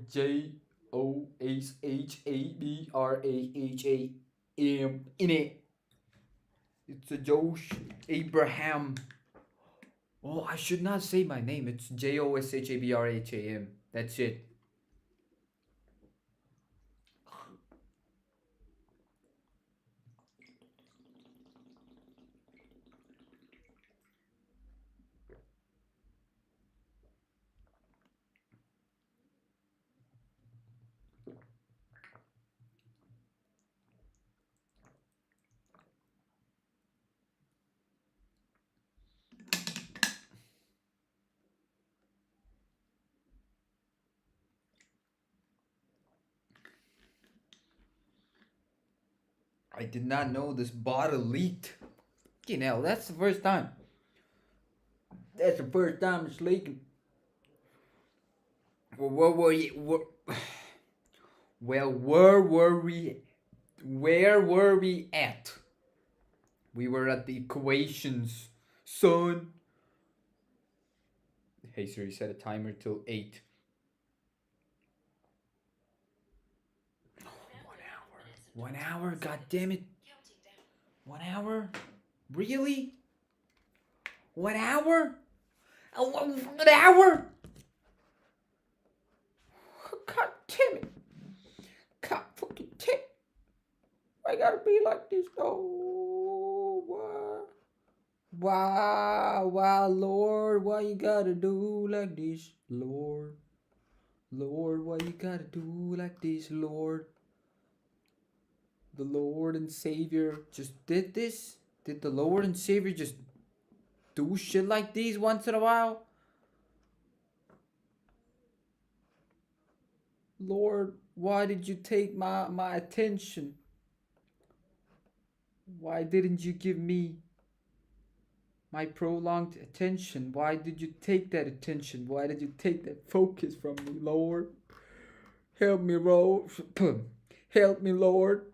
Joshadbraham in it. It's a Josh Abraham. Oh, I should not say my name. It's Joshabraham. That's it. I did not know this bottle leaked. Hell, that's the first time. That's the first time it's leaking. Well, where were you? Well, where were we? Where were we at? We were at the equations, son. Hey Siri, set a timer till 8. 1 hour. 1 hour? God damn it. 1 hour? Really? 1 hour? 1 hour? God damn it. God fucking damn it. I gotta be like this though. Why, Lord, why you gotta do like this, Lord? Lord, why you gotta do like this, Lord? The Lord and Savior just did this? Did the Lord and Savior just do shit like these once in a while? Lord, why did you take my attention? Why didn't you give me my prolonged attention? Why did you take that attention? Why did you take that focus from me, Lord? Help me, Lord. Help me, Lord.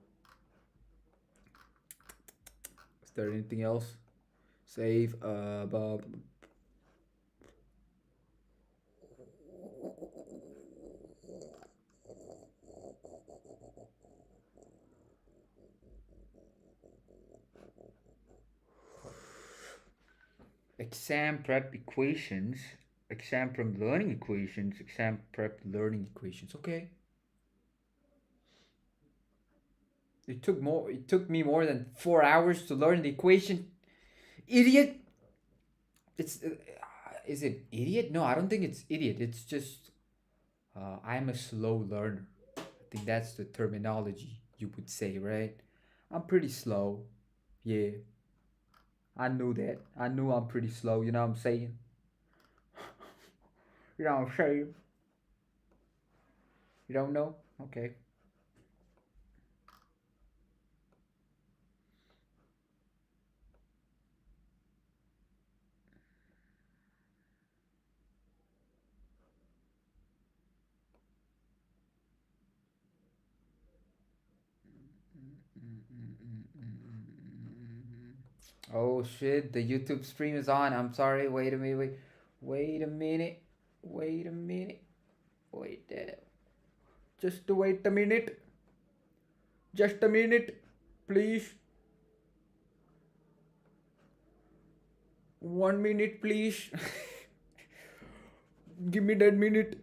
Is there anything else? Save, Bob. Exam prep equations. Exam prep learning equations. Exam prep learning equations. Okay. It took me more than 4 hours to learn the equation. Idiot. It's is it idiot? No, I don't think it's idiot. It's just I'm a slow learner. I think that's the terminology you would say, right? I'm pretty slow. Yeah. I knew that. I knew I'm pretty slow, you know what I'm saying? You know what I'm saying? You don't know? Okay. Oh shit, the YouTube stream is on. I'm sorry. Wait a minute. Wait a minute. Wait a minute. Wait there. Just wait a minute. Just a minute. Please. 1 minute, please. Give me that minute.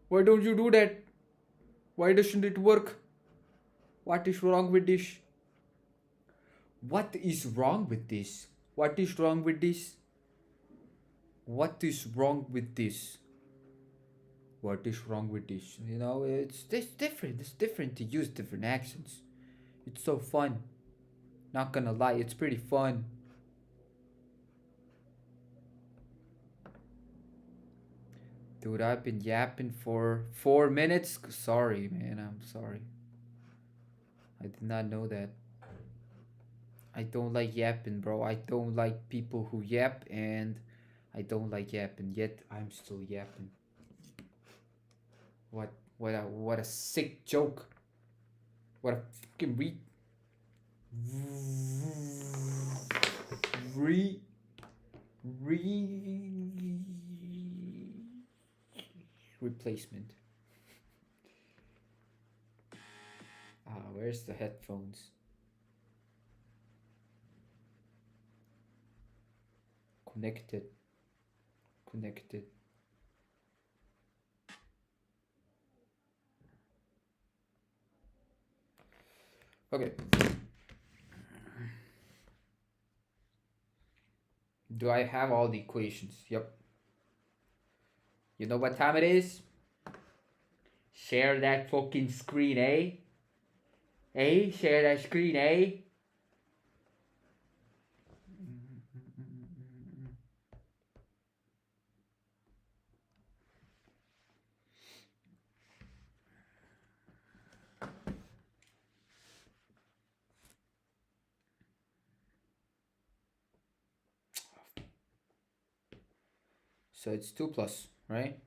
Why don't you do that? Why doesn't it work? What is wrong with this? What is wrong with this? What is wrong with this? What is wrong with this? What is wrong with this? You know, it's different. It's different to use different accents. It's so fun. Not gonna lie, it's pretty fun. Dude, I've been yapping for 4 minutes. Sorry, man. I'm sorry. I did not know that. I don't like yapping, bro. I don't like people who yap, and I don't like yapping. Yet I'm still yapping. What a sick joke. What a fucking re replacement. Where's the headphones? Connected. Connected. Okay. Do I have all the equations? Yep. You know what time it is? Share that fucking screen, eh? Eh? Share that screen, eh? So it's 2 plus, right?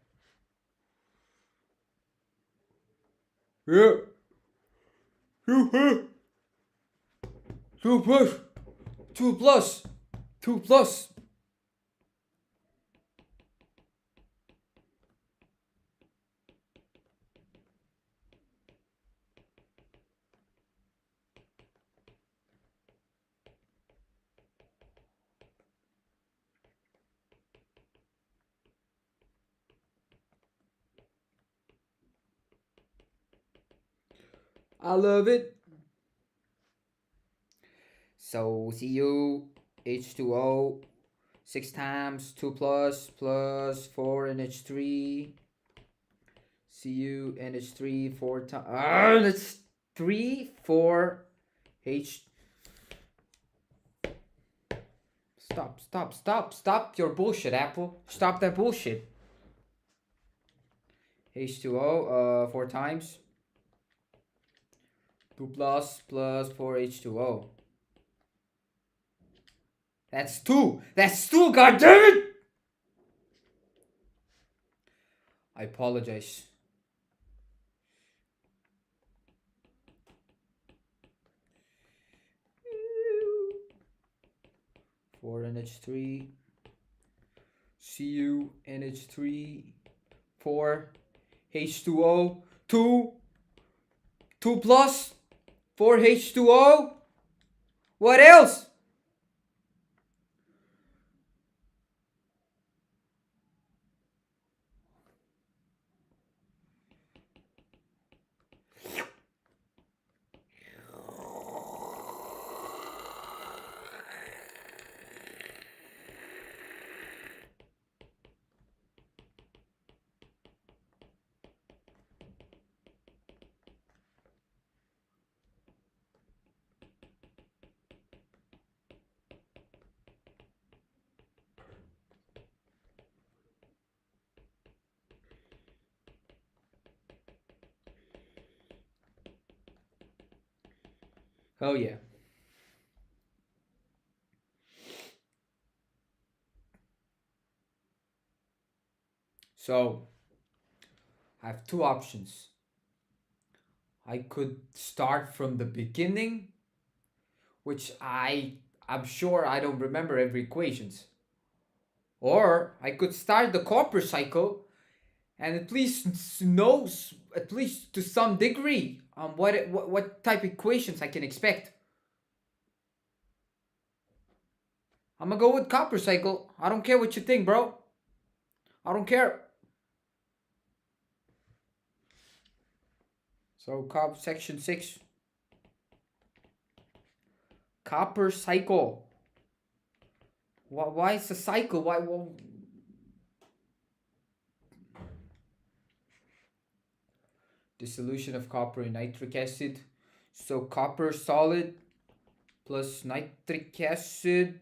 Yeah. 2 plus. 2 plus. 2 plus. I love it. So Cu H2O 6 times 2 plus 4 NH3 Cu NH3 4 times that's 3 4 H. Stop your bullshit, Apple. Stop that bullshit. H2O 4 times 2 plus 4 H2O. That's 2. That's 2, god damn it! I apologize. Four NH3 Cu NH3 4 H2O 2 plus 4 H2O. What else? Oh yeah. So I have two options. I could start from the beginning, which I'm sure I don't remember every equations. Or I could start the copper cycle and at least knows, at least to some degree, what type of equations I can expect. I'm gonna go with copper cycle. I don't care what you think, bro. I don't care. So section 6. Copper cycle. Why is a cycle? Why? Dissolution of copper in nitric acid. So copper solid plus nitric acid.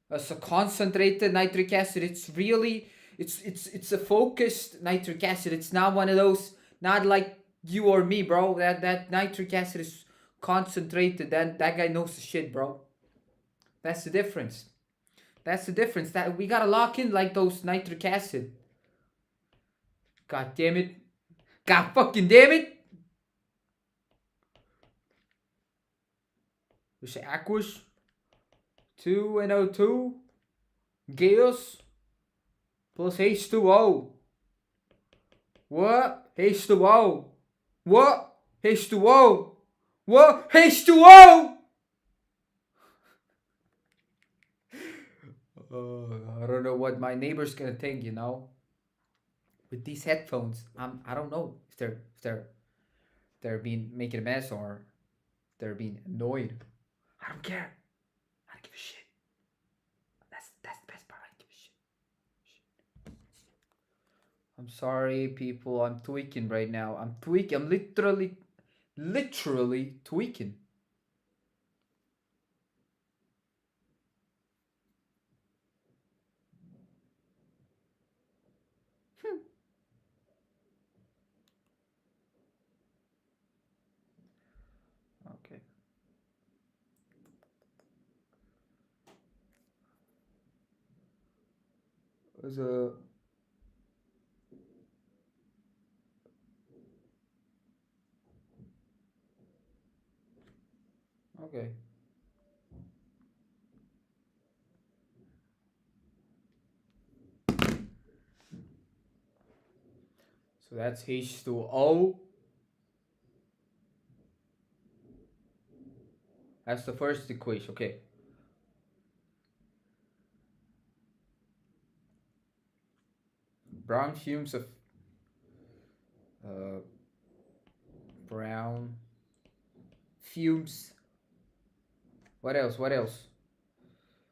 As a concentrated nitric acid, it's really it's a focused nitric acid. It's not one of those, not like you or me, bro. That nitric acid is concentrated. That guy knows the shit, bro. That's the difference. That's the difference. That we gotta lock in like those nitric acid. God damn it. God fucking damn it. We say aqueous. 2 NO2. Gas. plus H2O. What? H2O. What? H2O. What? H2O! I don't know what my neighbor's gonna think, you know. With these headphones, I don't know if they're being making a mess or they're being annoyed. I don't care. I don't give a shit. That's the best part. I don't give a shit. I'm sorry, people. I'm tweaking right now. I'm tweaking. I'm literally tweaking. Okay. Was a okay. So that's H2O. That's the first equation. Okay. Brown fumes of uh, brown fumes. What else? What else?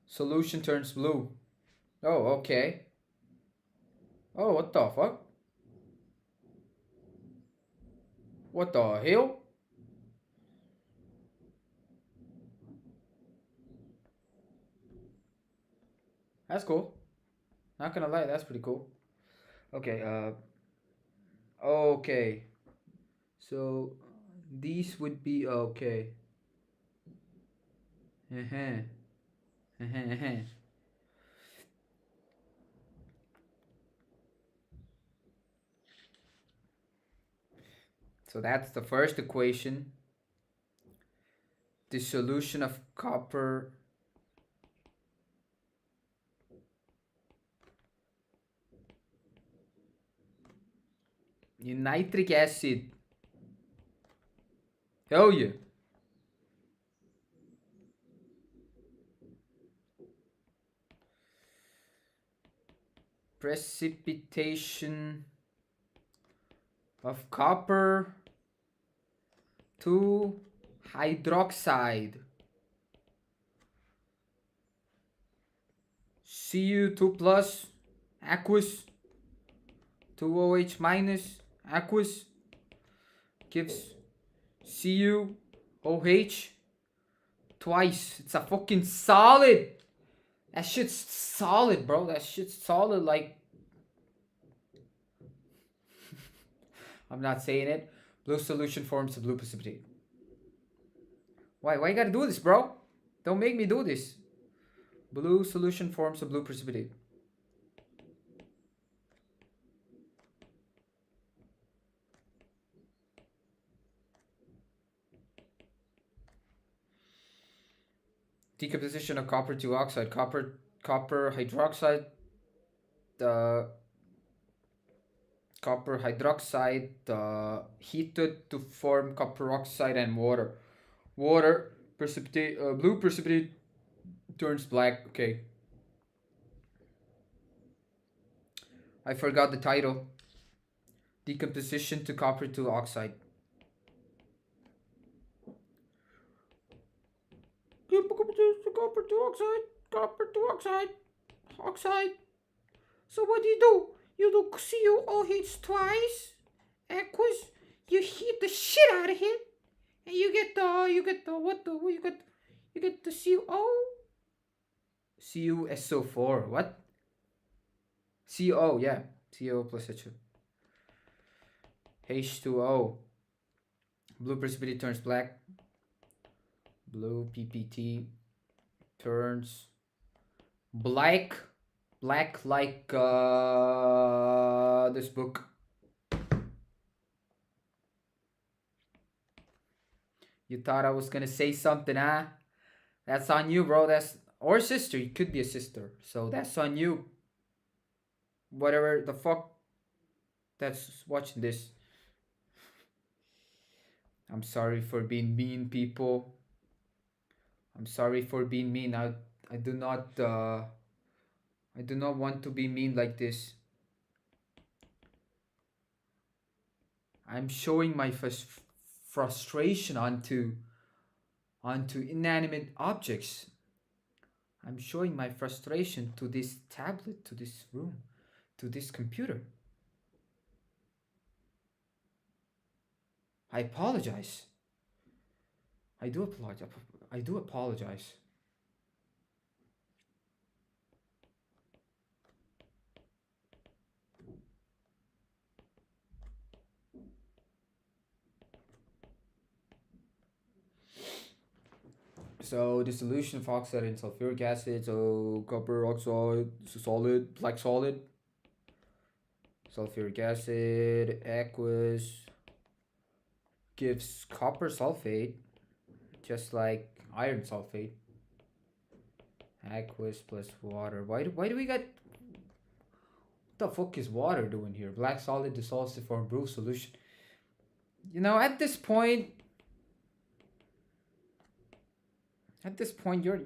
Solution turns blue. Oh, okay. Oh, what the fuck? What the hell? That's cool. Not gonna lie, that's pretty cool. Okay, okay. So these would be okay. So that's the first equation. The solution of copper in nitric acid. Hell yeah. Precipitation of copper to hydroxide. Cu2 plus aqueous 2OH minus aqueous gives CuOH twice. It's a fucking solid. That shit's solid, bro. That shit's solid. Like, I'm not saying it. Blue solution forms a blue precipitate. Why? Why you gotta do this, bro? Don't make me do this. Blue solution forms a blue precipitate. Decomposition of copper to oxide. Copper hydroxide. Copper hydroxide heated to form copper oxide and water. Water precipitate. Blue precipitate turns black. Okay. I forgot the title. Decomposition to copper to oxide. Decomposition to copper to oxide. Copper to oxide. Oxide. So what do? You do CuOH twice. Aqueous. You heat the shit out of it, and you get the CO. CuSO4. What? CO, yeah. CO plus H2. H2O. Blue precipitate turns black. Blue PPT turns black. Black like this book. You thought I was gonna say something, huh? That's on you, bro. That's or sister. You could be a sister. So that's on you. whatever the fuck that's watching this. I'm sorry for being mean, people. I'm sorry for being mean. I do not I do not want to be mean like this. I'm showing my frustration onto inanimate objects. I'm showing my frustration to this tablet, to this room, to this computer. I apologize. I do apologize. I do apologize. So the solution of oxide in sulfuric acid, so copper oxide, solid, black solid, sulfuric acid, aqueous, gives copper sulfate, just like iron sulfate. Aqueous plus water. Why do we got? What the fuck is water doing here? Black solid dissolves to form brew solution. At this point, you're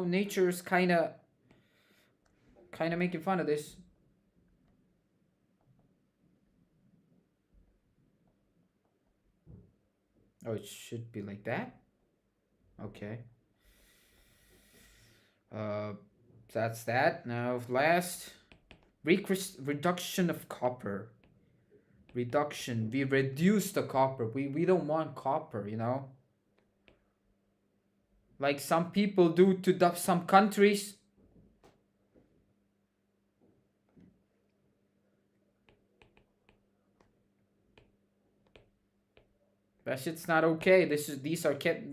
nature's kind of making fun of this. Oh, it should be like that. Okay. Uh, that's that. Now last, reduction of copper. Reduction. We reduce the copper. We don't want copper. Like some people do to some countries. That shit's not okay. These are kept.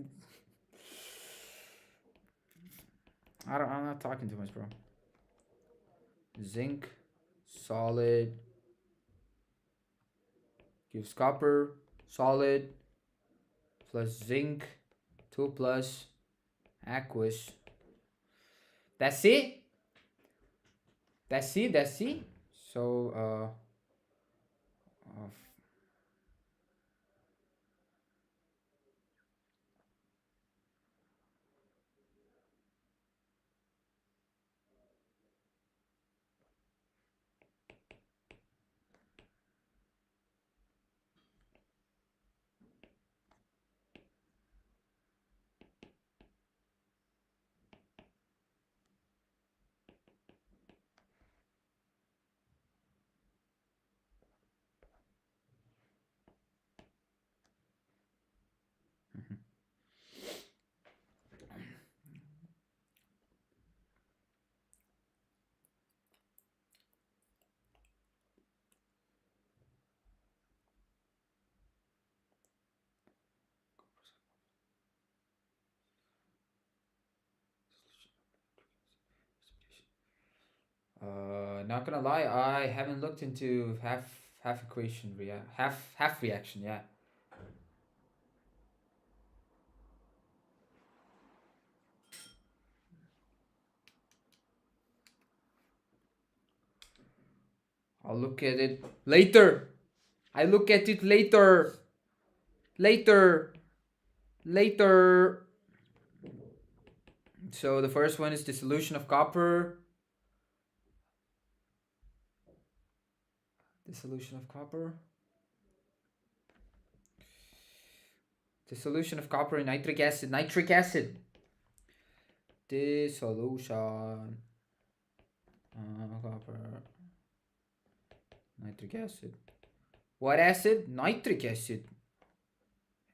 I'm not talking too much, bro. Zinc, solid, gives copper, solid, plus zinc, 2 plus, aqueous. That's it? That's it? So, not gonna lie, I haven't looked into half equation half reaction. Yeah, I'll look at it later. I look at it later. Later. Later. So the first one is the solution of copper. The solution of copper. The solution of copper in nitric acid. Nitric acid. Dissolution. Copper. Nitric acid. What acid? Nitric acid.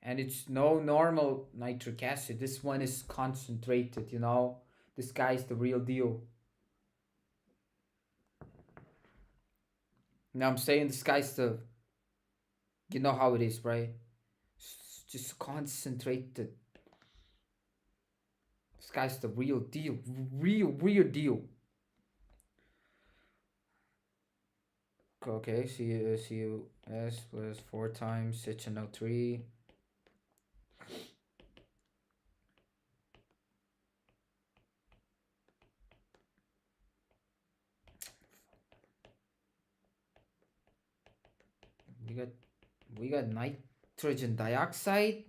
And it's no normal nitric acid. This one is concentrated. This guy's the real deal. Now I'm saying this guy's the. You know how it is, right? It's just concentrated. This guy's the real deal. Real deal. Okay, CuS plus 4 times HNO3. We got nitrogen dioxide,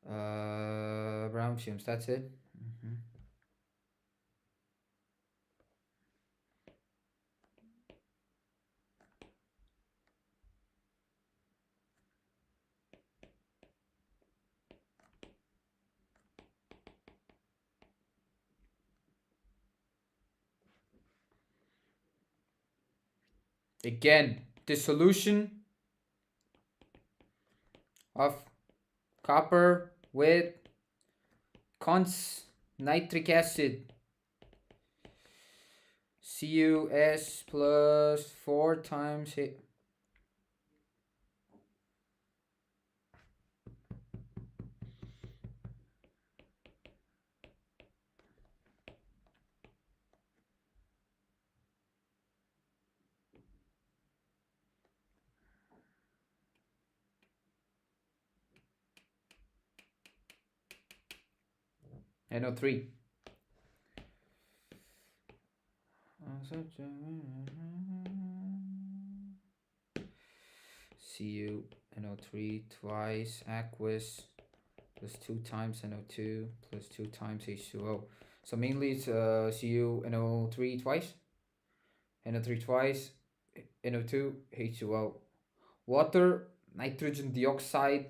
brown fumes. That's it. Mhm. Again, dissolution of copper with cons nitric acid. CuS plus 4 times it. NO3. Cu NO3 twice aqueous plus 2 times NO2 plus 2 times H2O. So mainly it's Cu NO3 twice, NO3 twice, NO2, H2O. Water, nitrogen dioxide,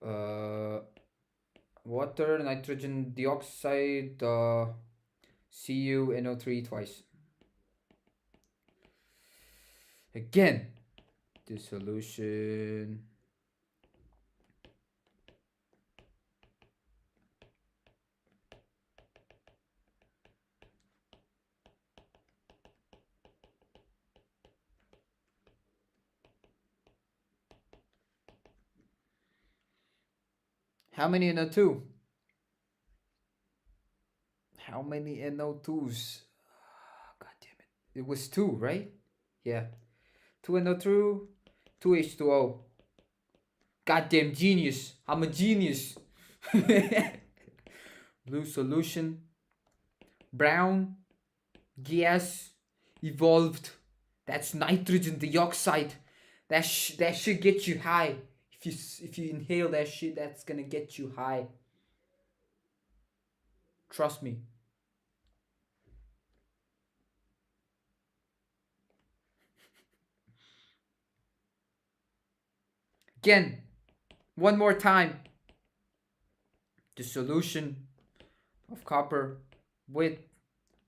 uh, water, nitrogen dioxide, CuNO3 twice. Again, dissolution. How many NO2? How many NO2s? God damn it. It was 2, right? Yeah. 2 NO2, 2 H2O. Goddamn genius. I'm a genius. Blue solution. Brown gas evolved. That's nitrogen dioxide. That should get you high. If you inhale that shit, that's gonna get you high. Trust me. Again, one more time. The solution of copper with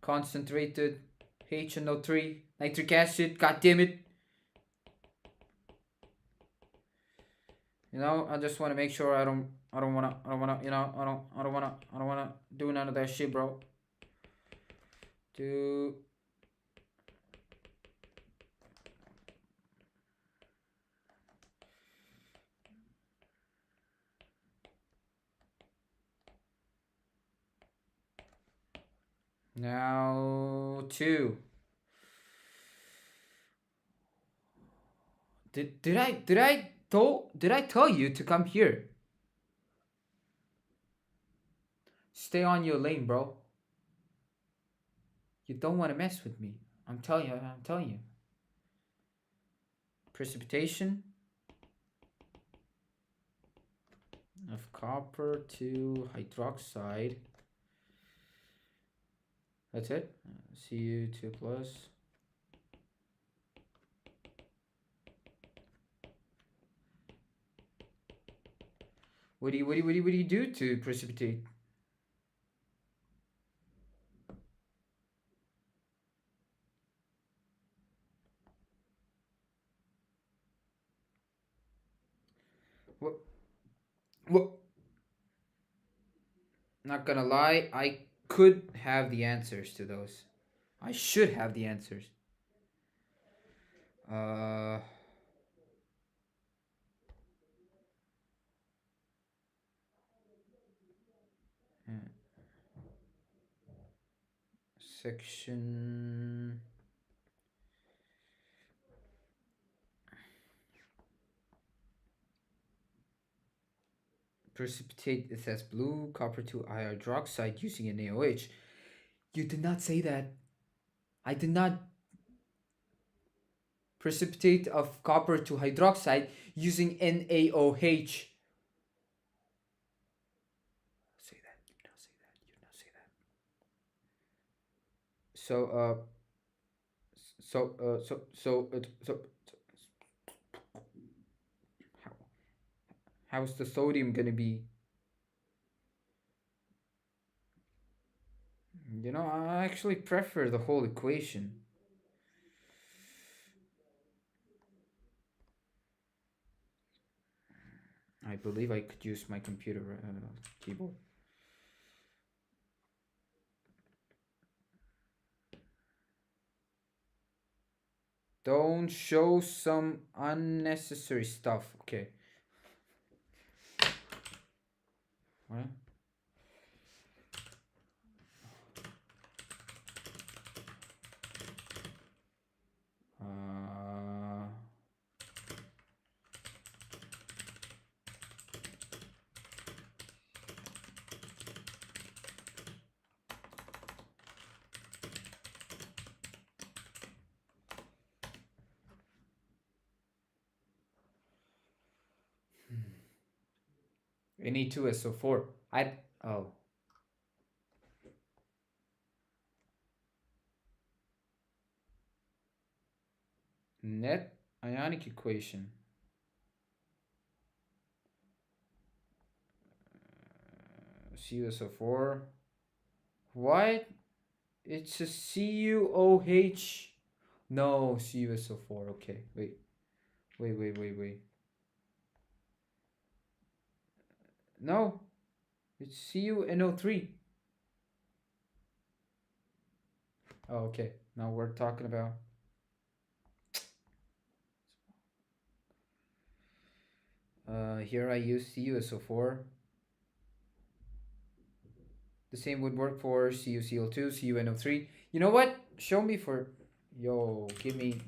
concentrated HNO3 nitric acid. God damn it. I just want to make sure I don't wanna I don't wanna do none of that shit, bro. Do now 2. Did I tell you to come here? Stay on your lane, bro. You don't want to mess with me. I'm telling you. Precipitation of copper to hydroxide. That's it. Cu2 plus. What do you do to precipitate? What? What? Not gonna lie, I could have the answers to those. I should have the answers. Uh. Section. Precipitate, it says blue copper to hydroxide using an AOH. You did not say that. I did not. precipitate of copper to hydroxide using NaOH. Say that. You now say that. You now say that. So so how, how's the sodium gonna be? I actually prefer the whole equation. I believe I could use my computer keyboard. Don't show some unnecessary stuff. Okay. What? Uh, Na2SO4. Oh. Net ionic equation. CuSO4. What? It's a CuOH. No, CuSO4. Okay, wait. Wait. No, it's CuNO3. Oh, okay. Now we're talking about. Here I use CuSO4. The same would work for CuCl2, CuNO3. You know what? Show me for. Yo, give me.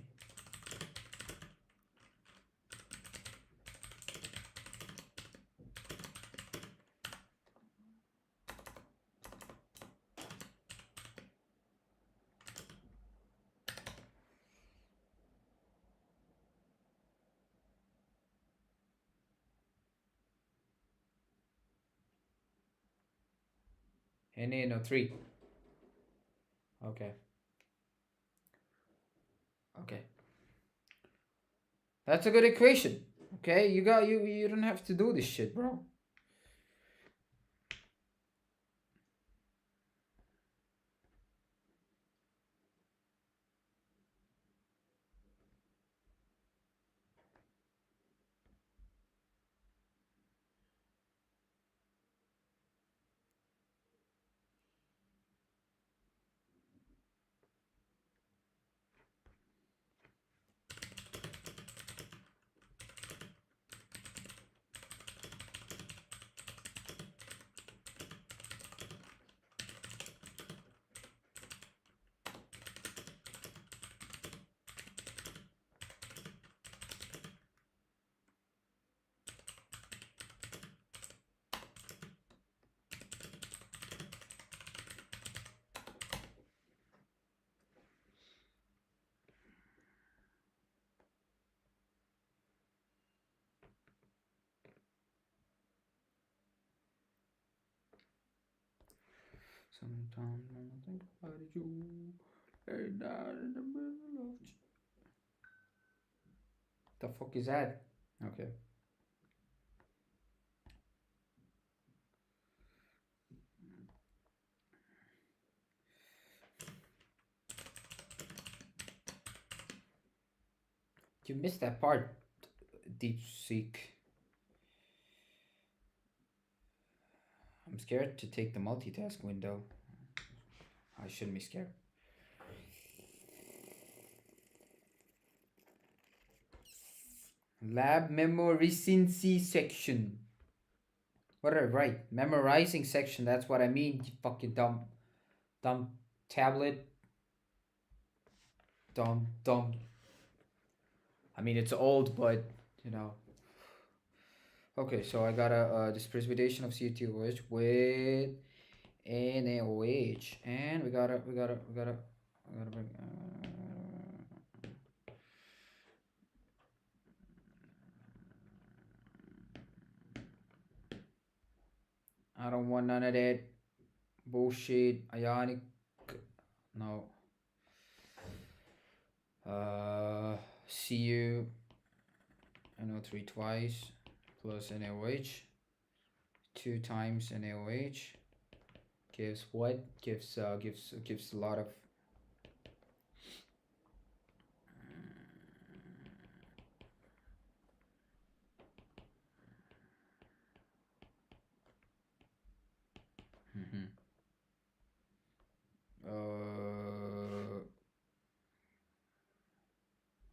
NaNO3. Okay. Okay. That's a good equation. Okay, you don't have to do this shit, bro. Sometimes when I think about you, lay down in the middle of. The fuck is that? Okay. You missed that part, Deep Seek. I'm scared to take the multitask window. I shouldn't be scared. Lab memorizing section. What did I write? Memorizing section. That's what I mean. You fucking dumb tablet. Dumb. I mean, it's old, but you know. Okay, so I got a this precipitation of CuTOH with NaOH, and we gotta bring. I don't want none of that bullshit. Ionic. No. Cu NO3 twice plus NaOH. 2 times NaOH gives what? Gives a lot of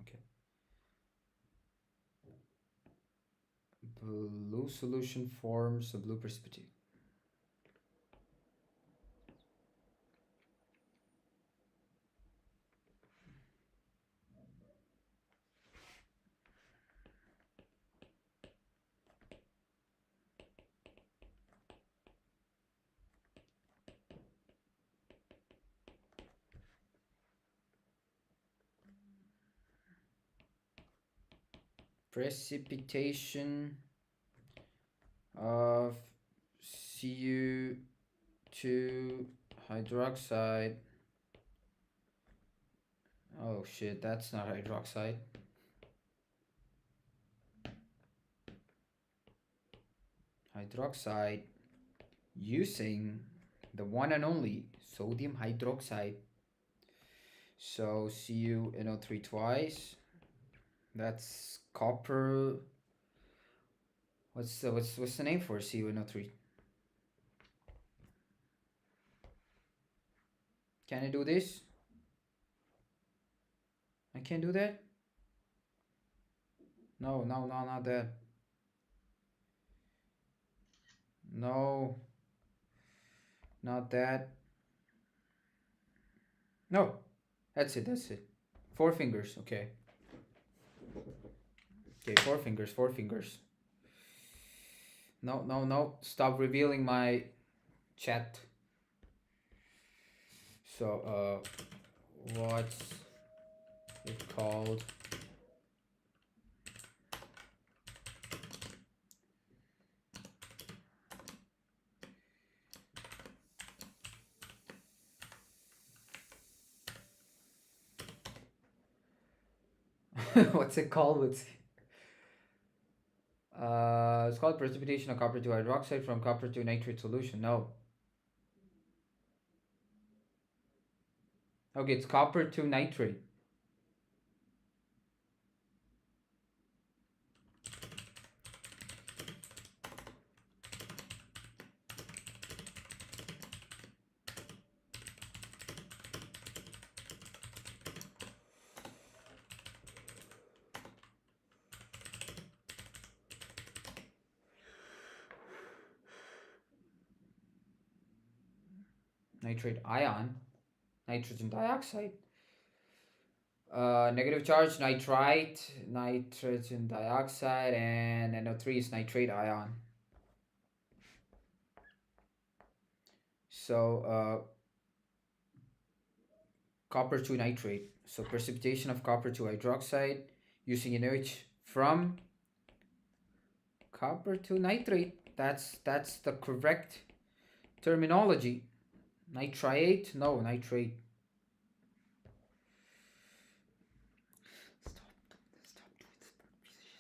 okay. Blue solution forms a blue precipitate. Precipitation of Cu2 hydroxide. Oh shit, that's not hydroxide. Hydroxide using the one and only sodium hydroxide. So CuNO3 twice. That's copper. What's the name for CuNO3? Can I do this? I can't do that? No, not that. No. Not that. No. That's it. 4 fingers. Okay. Okay, 4 fingers. No. Stop revealing my chat. So, what's it called? What's it called? It's called precipitation of copper to hydroxide from copper to nitrate solution. No. Okay, it's copper to nitrate. Nitrate ion. Nitrogen dioxide. Negative charge, nitrite, nitrogen dioxide, and NO3 is nitrate ion. So, copper to nitrate. So precipitation of copper to hydroxide using NaOH from copper to nitrate. That's the correct terminology. Nitrate? No, nitrate.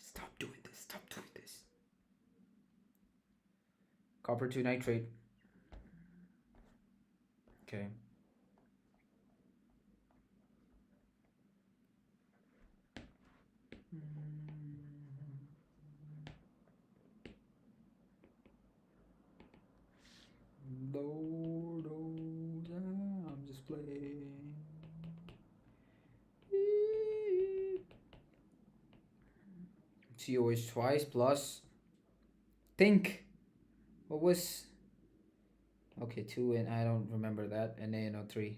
Stop doing this. Copper to nitrate. Okay. I'm just playing. COH twice plus. Think. What was? Okay, 2 and I don't remember that. And NaNO3.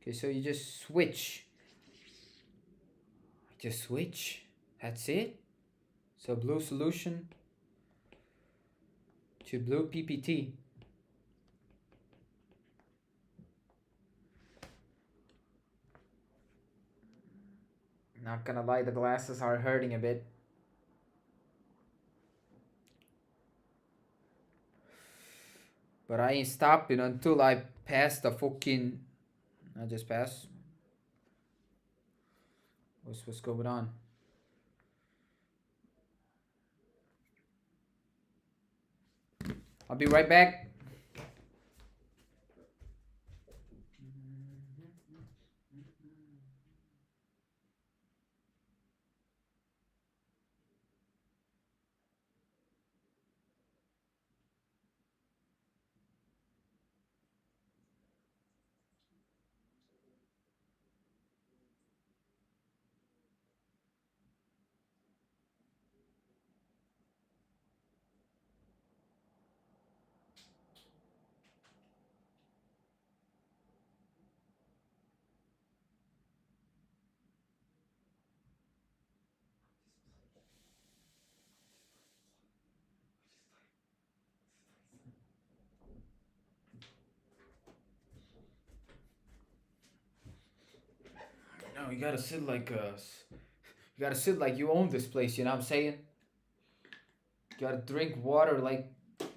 Okay, so you just switch. Just switch. That's it. So blue solution to blue PPT. Not gonna lie, the glasses are hurting a bit. But I ain't stopping until I pass the fucking. I just pass. What's going on? I'll be right back. No, you gotta sit like you gotta sit like you own this place. You know what I'm saying? You gotta drink water like you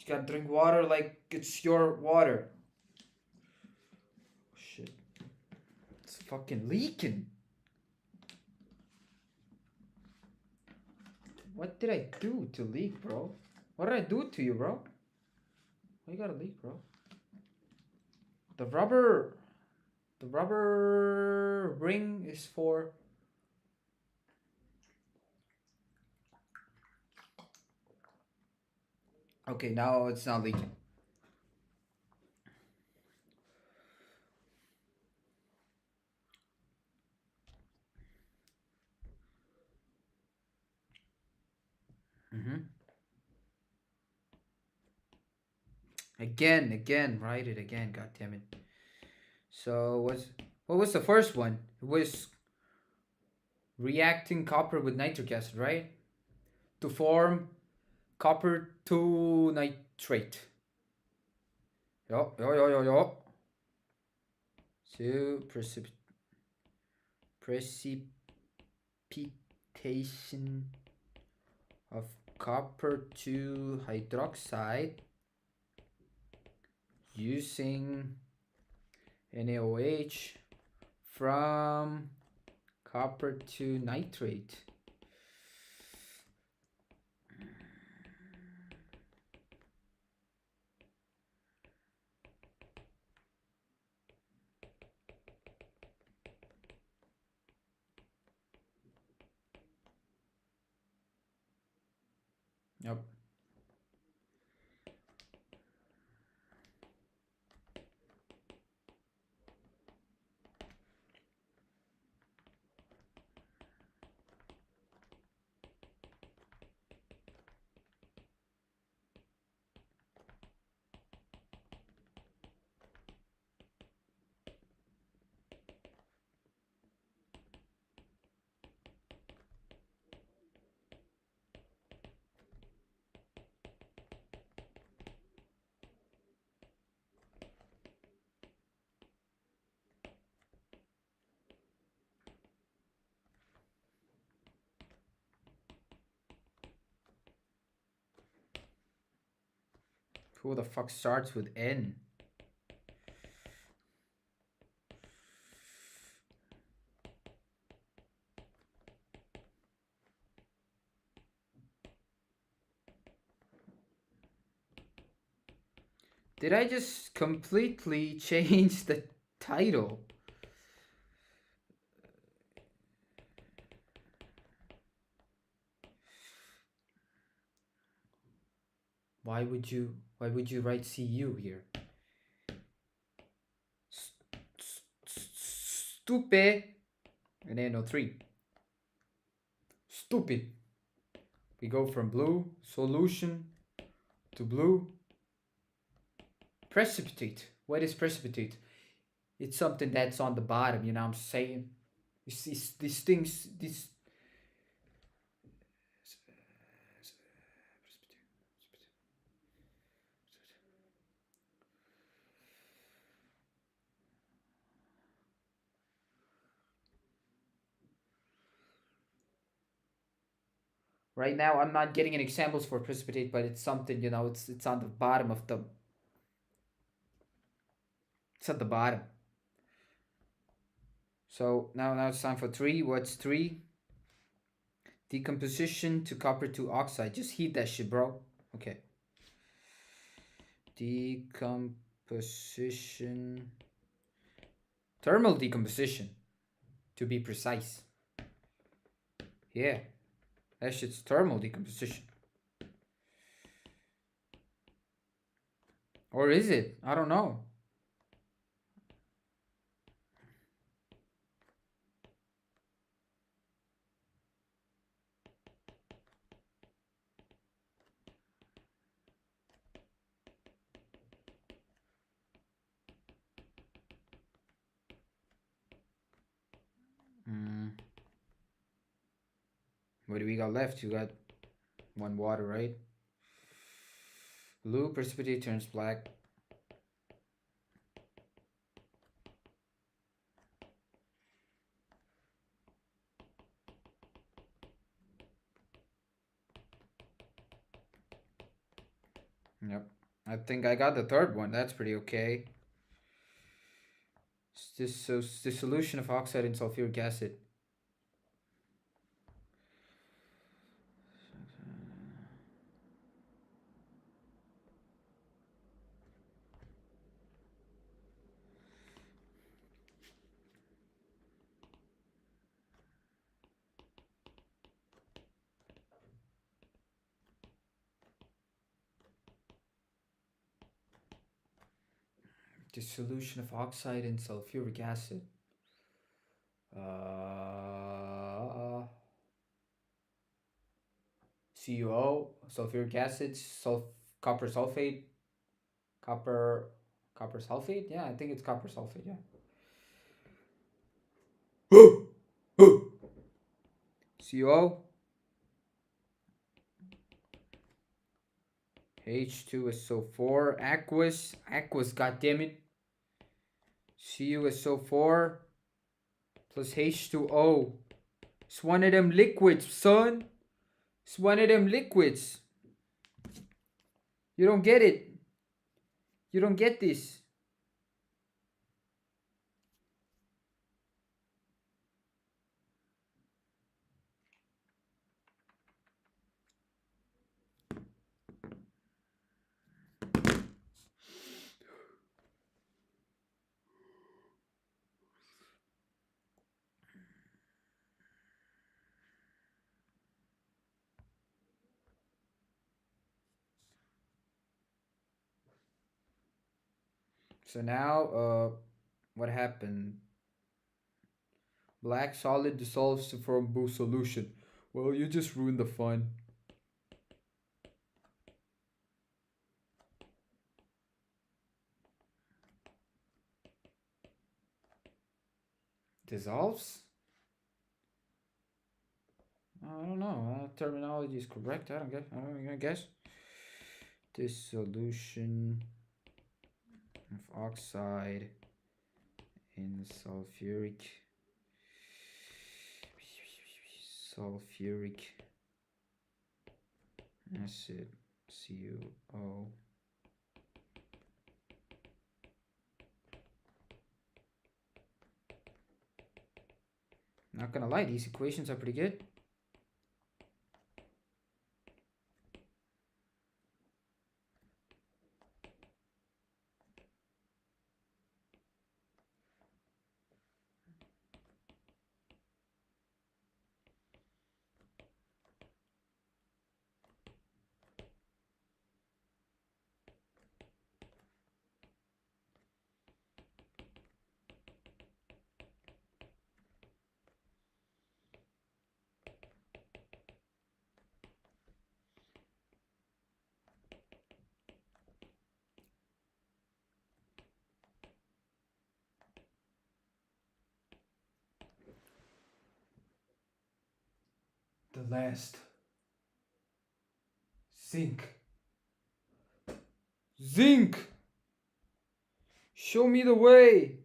gotta drink water like it's your water. Shit, it's fucking leaking. What did I do to leak, bro? What did I do to you, bro? Why you gotta leak, bro? The rubber, the rubber ring is for. Okay, now it's not leaking. Mm-hmm. Again, write it again. God damn it. So what was the first one? It was reacting copper with nitric acid, right? To form copper 2 nitrate. Yo. So precipitation of copper 2 hydroxide using NaOH from copper 2 nitrate. Yep. Who the fuck starts with N? Did I just completely change the title? Why would you write CU here? Stupid. And then no 3. Stupid. We go from blue solution to blue precipitate. What is precipitate? It's something that's on the bottom, you know what I'm saying? These things, these. Right now, I'm not getting any examples for precipitate, but it's something, you know, it's on the bottom of the It's at the bottom. So now it's time for 3. What's 3? Decomposition to copper 2 oxide. Just heat that shit, bro. Okay. Decomposition. Thermal decomposition, to be precise. Yeah. That shit's thermal decomposition. Or is it? I don't know. Mm. What do we got left? You got 1 water, right? Blue precipitate turns black. Yep. I think I got the third one. That's pretty okay. It's this dissolution of oxide in sulfuric acid. Dissolution of oxide in sulfuric acid. CuO, sulfuric acid, copper sulfate, copper sulfate. Yeah, I think it's copper sulfate. Yeah. CuO, H2SO4, aqueous. Goddammit. CuSO4 plus H2O. It's one of them liquids, son. It's one of them liquids. You don't get it. You don't get this. So now, what happened? Black solid dissolves to form blue solution. Well, you just ruined the fun. Dissolves? I don't know. Terminology is correct. I don't guess. Dissolution of oxide in sulfuric acid, CuO. Not gonna lie, these equations are pretty good. The last. Zinc. Zinc! Show me the way!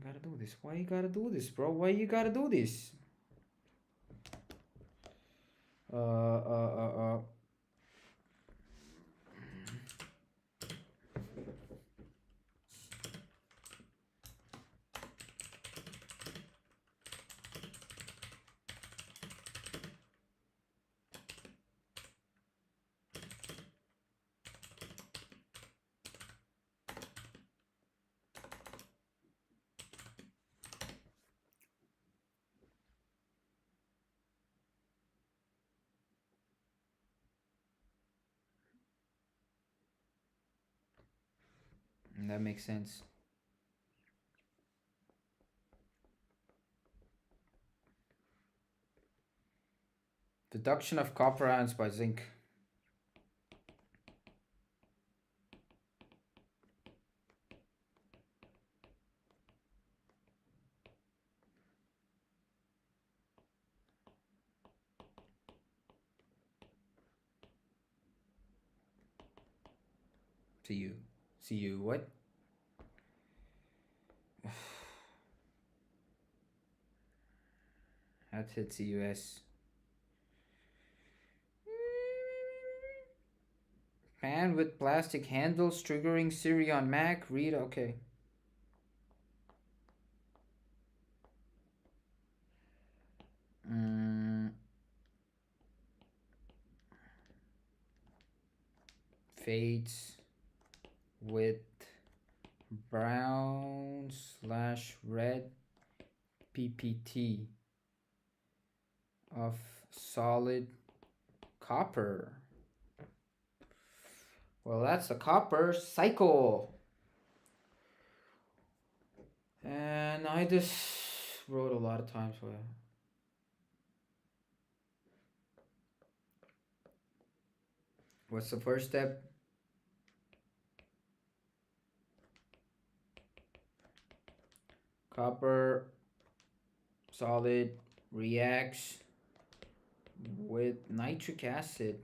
Gotta do this. Why you gotta do this, bro? Why you gotta do this? Uh. That makes sense. Deduction of copper ions by zinc. See you what? That's it, CUS. Pan with plastic handles triggering Siri on Mac. Read, okay. Fades with brown/red PPT of solid copper. Well, that's the copper cycle. And I just wrote a lot of times for it. What's the first step? Copper solid reacts with nitric acid.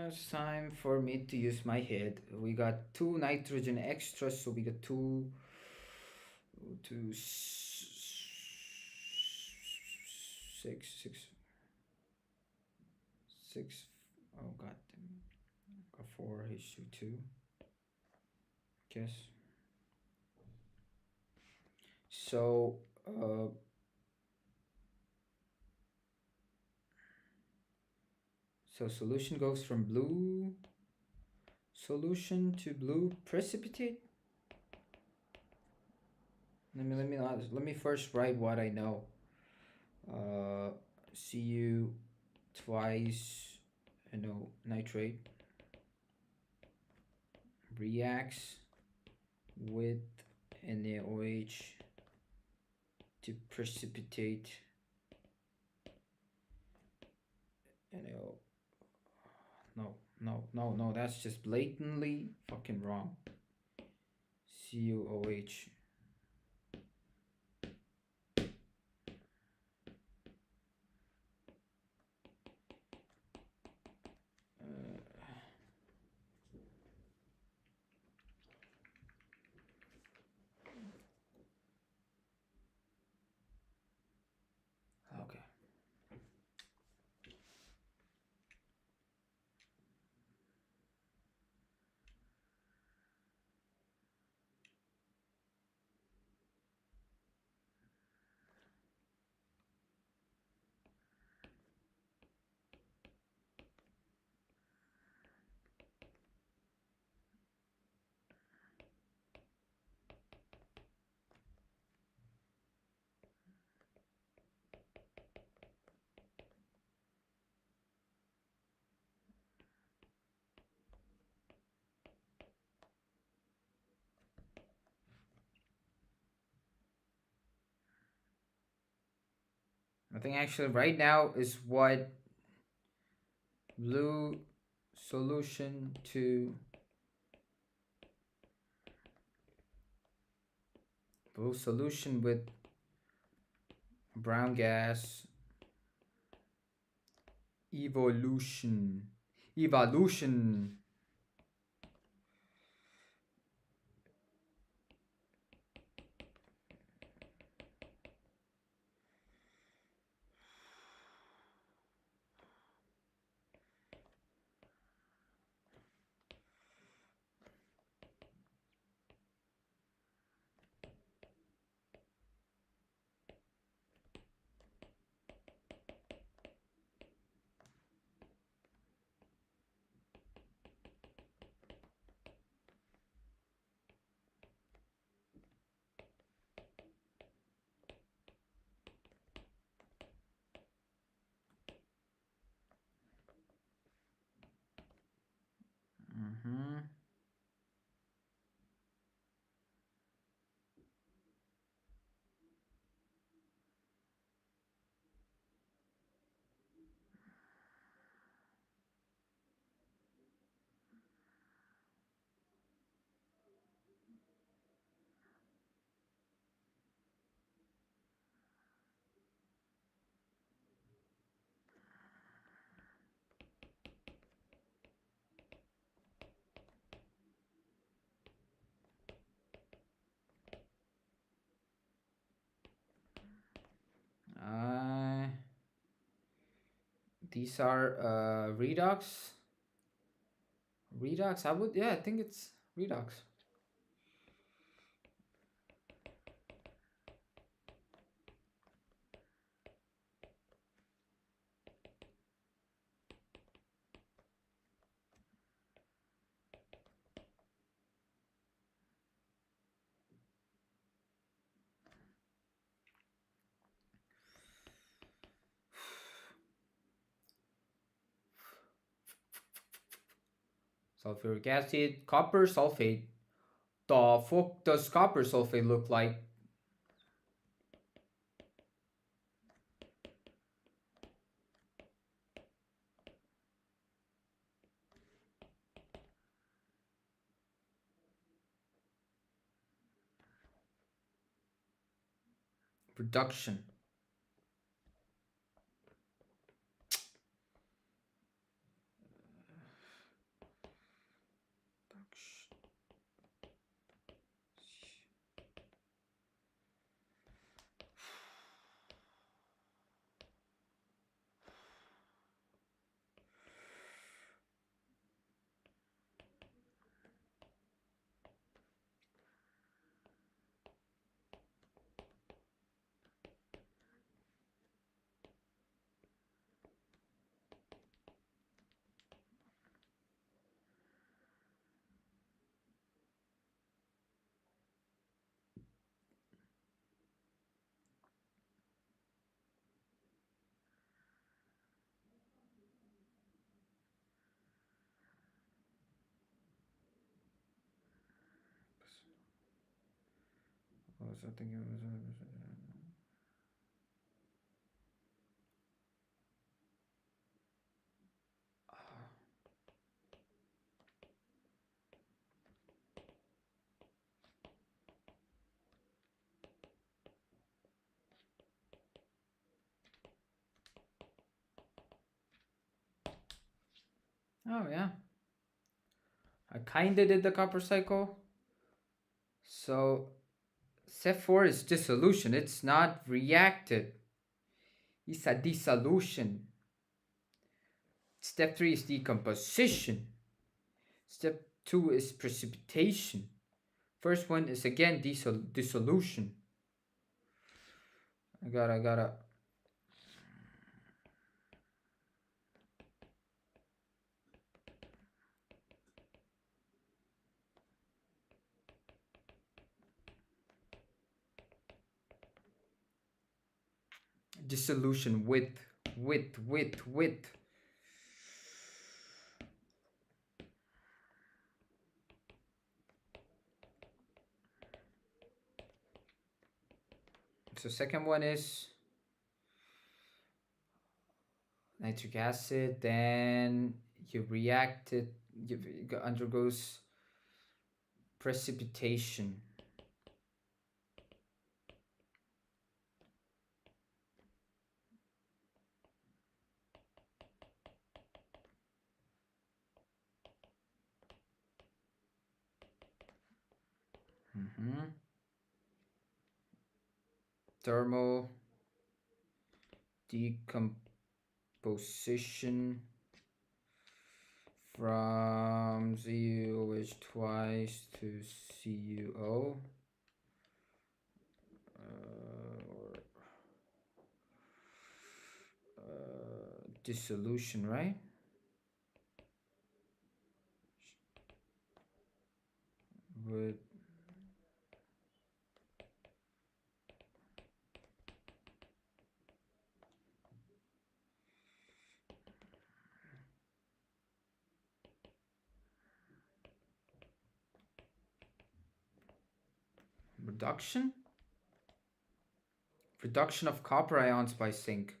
It's time for me to use my head. We got 2 nitrogen extras, so we got two, 6. Oh god, got 4 H2. Guess. So so solution goes from blue solution to blue precipitate. Let me first write what I know. Cu twice, nitrate reacts with NaOH to precipitate NaO. No, that's just blatantly fucking wrong. CuOH. Okay. I think actually right now is what blue solution to blue solution with brown gas evolution. Mm-hmm. Uh, these are redox. Redox. I would. Yeah, I think it's redox. Sulfuric acid, copper sulfate. The fuck does copper sulfate look like? Production. I was thinking it was. Oh yeah. I kinda did the copper cycle. So step 4 is dissolution. It's not reacted. It's a dissolution. Step 3 is decomposition. Step 2 is precipitation. First one is again dissolution. I gotta. Dissolution with. So second one is nitric acid, then you react it, it undergoes precipitation. Thermal decomposition from ZuOH twice to CuO. Dissolution, right? With reduction of copper ions by zinc.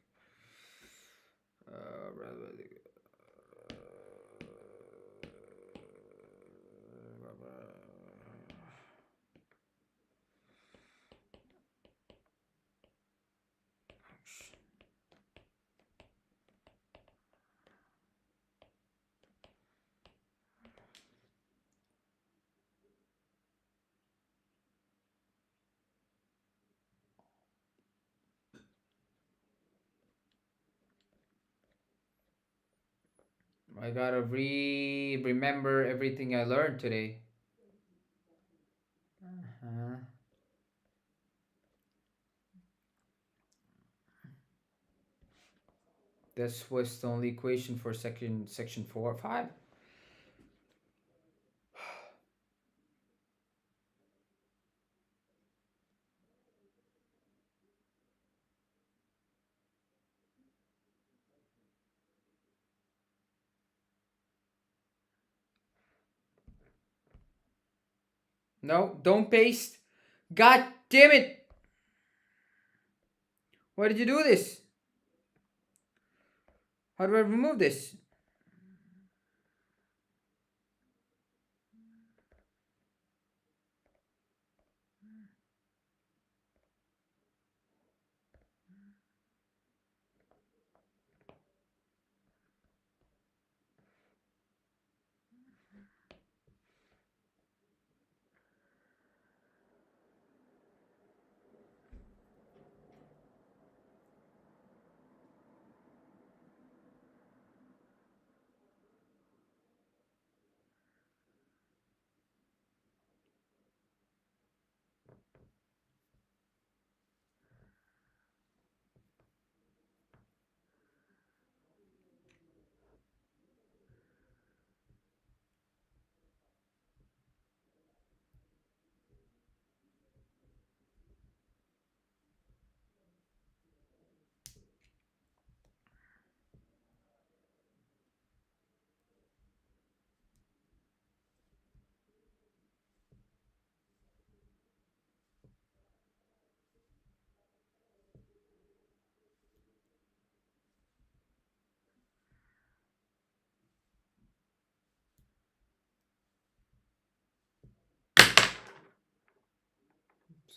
I gotta remember everything I learned today. This was the only equation for section 4 or 5. No, don't paste. God damn it! Why did you do this? How do I remove this?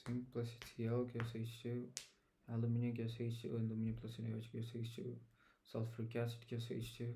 Zinc plus HCl gives H2. Aluminium gives H2. Aluminium plus NaOH gives H2. Sulfuric acid gives H2.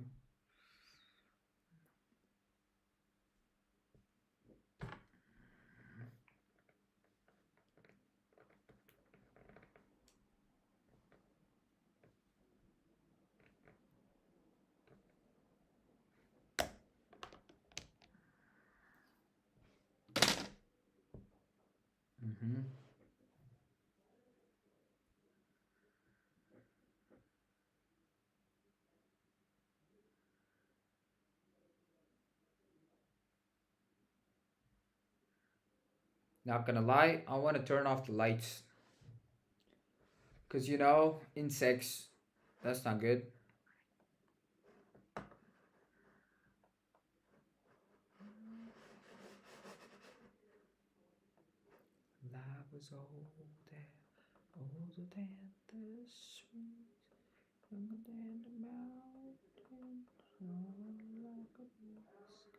Not gonna lie, I want to turn off the lights. Because, you know, insects, that's not good. Life was older than the sweet Longer than the mountain, like a whisk.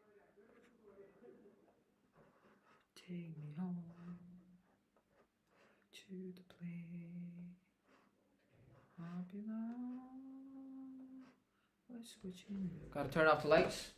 Take me home to the place I belong. We're switching. Gotta turn off the lights.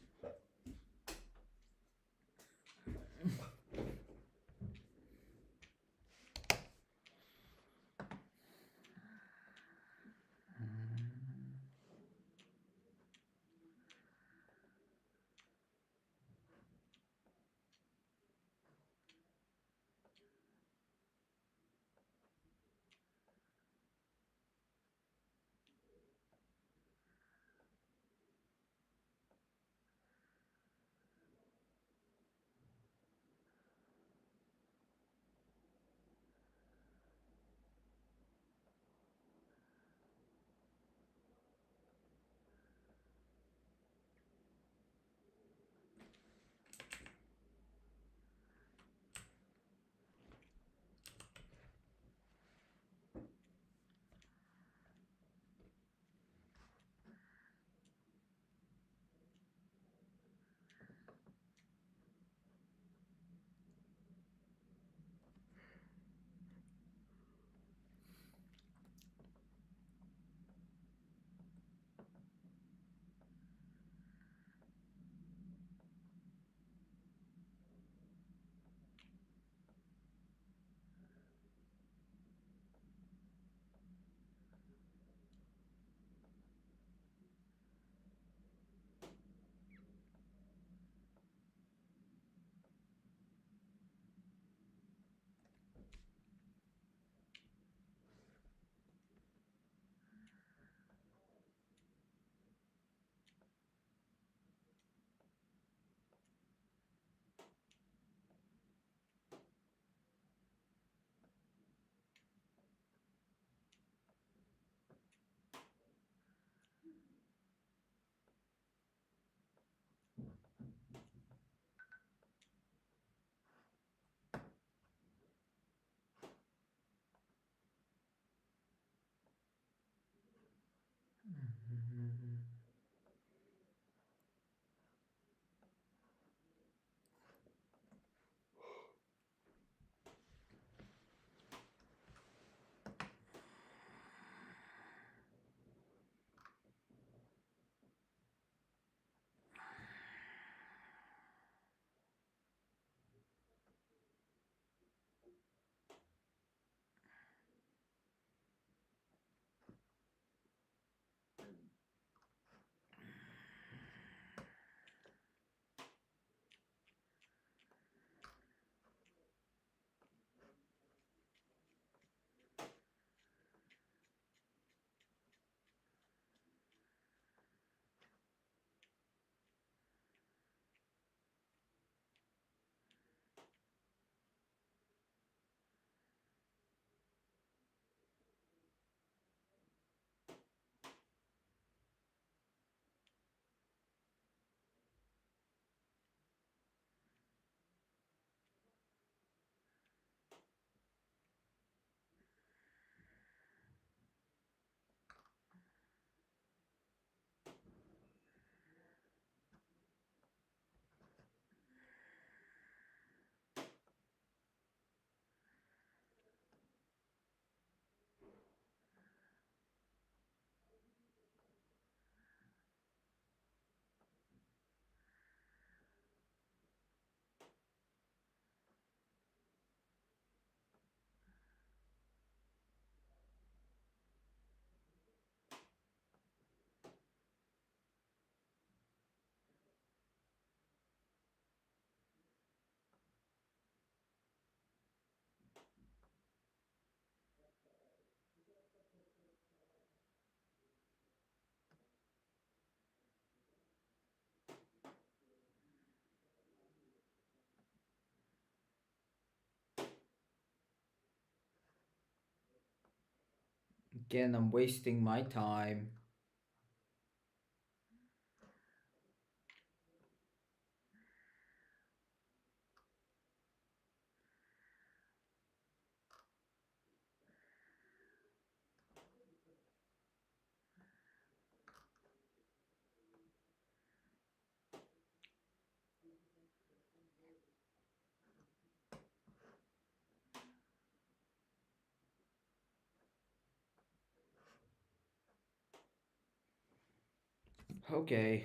Again, I'm wasting my time. Okay.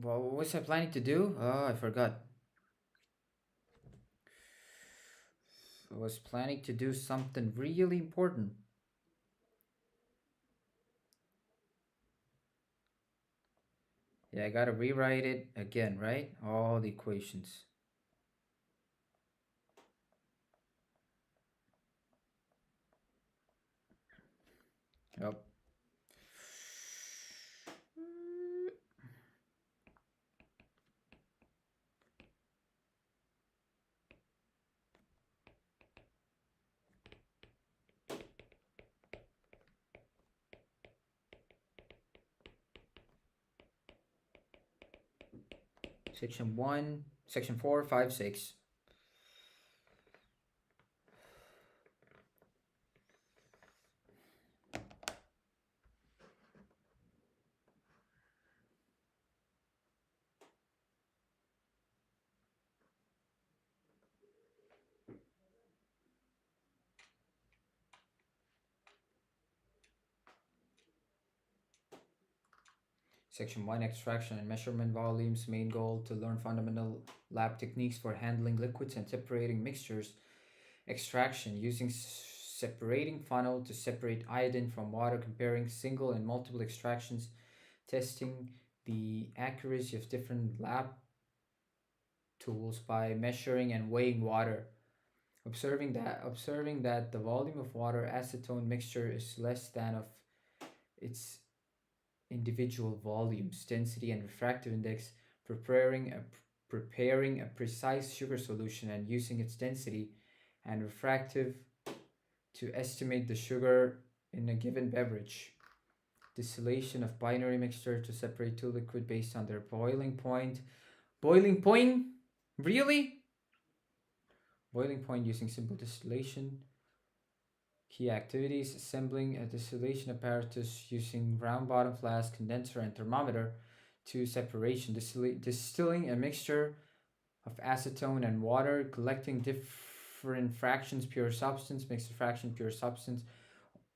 Well, what was I planning to do? Oh, I forgot. I was planning to do something really important. Yeah, I gotta rewrite it again, right? All the equations. Yep. Section 1, Section 4, 5, 6. Section 1, Extraction and Measurement Volumes. Main goal to learn fundamental lab techniques for handling liquids and separating mixtures. Extraction using separating funnel to separate iodine from water, comparing single and multiple extractions, testing the accuracy of different lab tools by measuring and weighing water. Observing that the volume of water acetone mixture is less than of its individual volumes, density and refractive index, preparing a preparing a precise sugar solution and using its density and refractive to estimate the sugar in a given beverage. Distillation of binary mixture to separate two liquid based on their boiling point. Boiling point? Really? Boiling point using simple distillation. Key activities: assembling a distillation apparatus using round bottom flask, condenser, and thermometer to separation. Distilling a mixture of acetone and water, collecting different fractions pure substance, mixed fraction pure substance.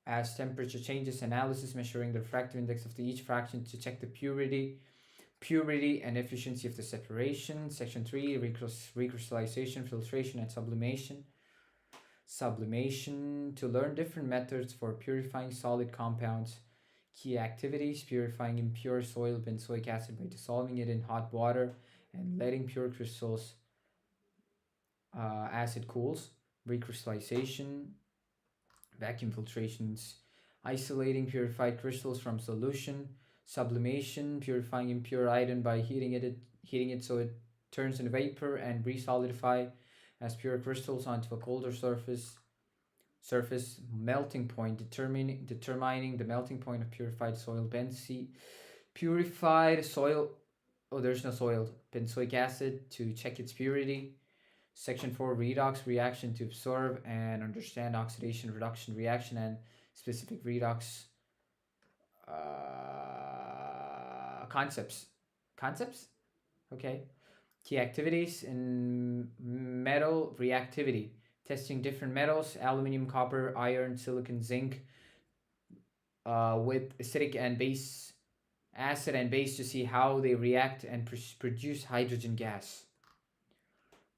As temperature changes, analysis measuring the refractive index of each fraction to check the purity and efficiency of the separation. Section 3, recrystallization, filtration, and sublimation. Sublimation to learn different methods for purifying solid compounds. Key activities: purifying impure soil benzoic acid by dissolving it in hot water and letting pure crystals as it cools. Recrystallization, vacuum filtrations, isolating purified crystals from solution. Sublimation, purifying impure iodine by heating it so it turns into vapor and resolidify as pure crystals onto a colder surface. Melting point, determining the melting point of purified soil benzene. Purified soil, oh, there's no soil, benzoic acid to check its purity. Section 4, redox reaction to observe and understand oxidation reduction reaction and specific redox concepts. Concepts? Okay. Key activities in metal reactivity: testing different metals, aluminum, copper, iron, silicon, zinc, with acidic and base, acid and base to see how they react and produce hydrogen gas.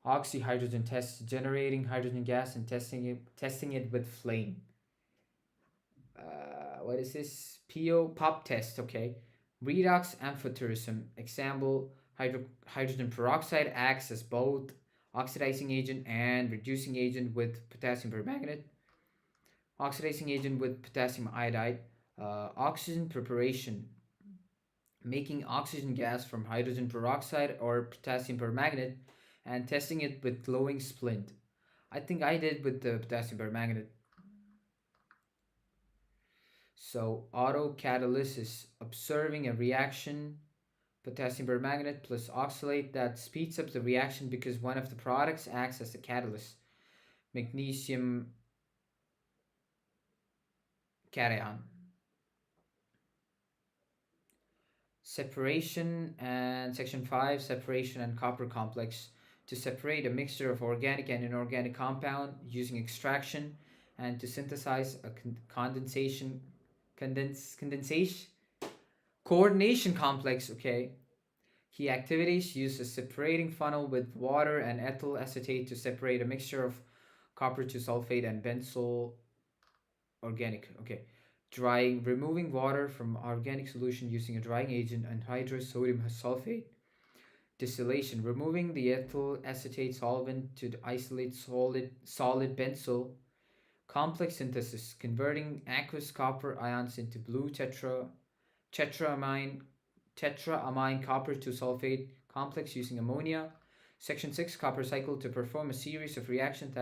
Oxyhydrogen test: generating hydrogen gas and testing it with flame. What is this? PO pop test. Okay. Redox amphoterism. Example: hydrogen peroxide acts as both oxidizing agent and reducing agent with potassium permanganate. Oxidizing agent with potassium iodide. Oxygen preparation: making oxygen gas from hydrogen peroxide or potassium permanganate. and testing it with glowing splint. I think I did with the potassium permanganate. So autocatalysis, observing a reaction, potassium permanganate plus oxalate that speeds up the reaction because one of the products acts as the catalyst, magnesium cation. Separation and section 5, separation and copper complex, to separate a mixture of organic and inorganic compound using extraction and to synthesize a condensation coordination complex. Okay. Key activities: use a separating funnel with water and ethyl acetate to separate a mixture of copper to sulfate and benzyl organic. Okay. Drying, removing water from organic solution using a drying agent, anhydrous sodium sulfate. Distillation, removing the ethyl acetate solvent to isolate solid benzyl. Complex synthesis, converting aqueous copper ions into blue tetraamine tetraamine copper to sulfate complex using ammonia. Section 6, copper cycle, to perform a series of reactions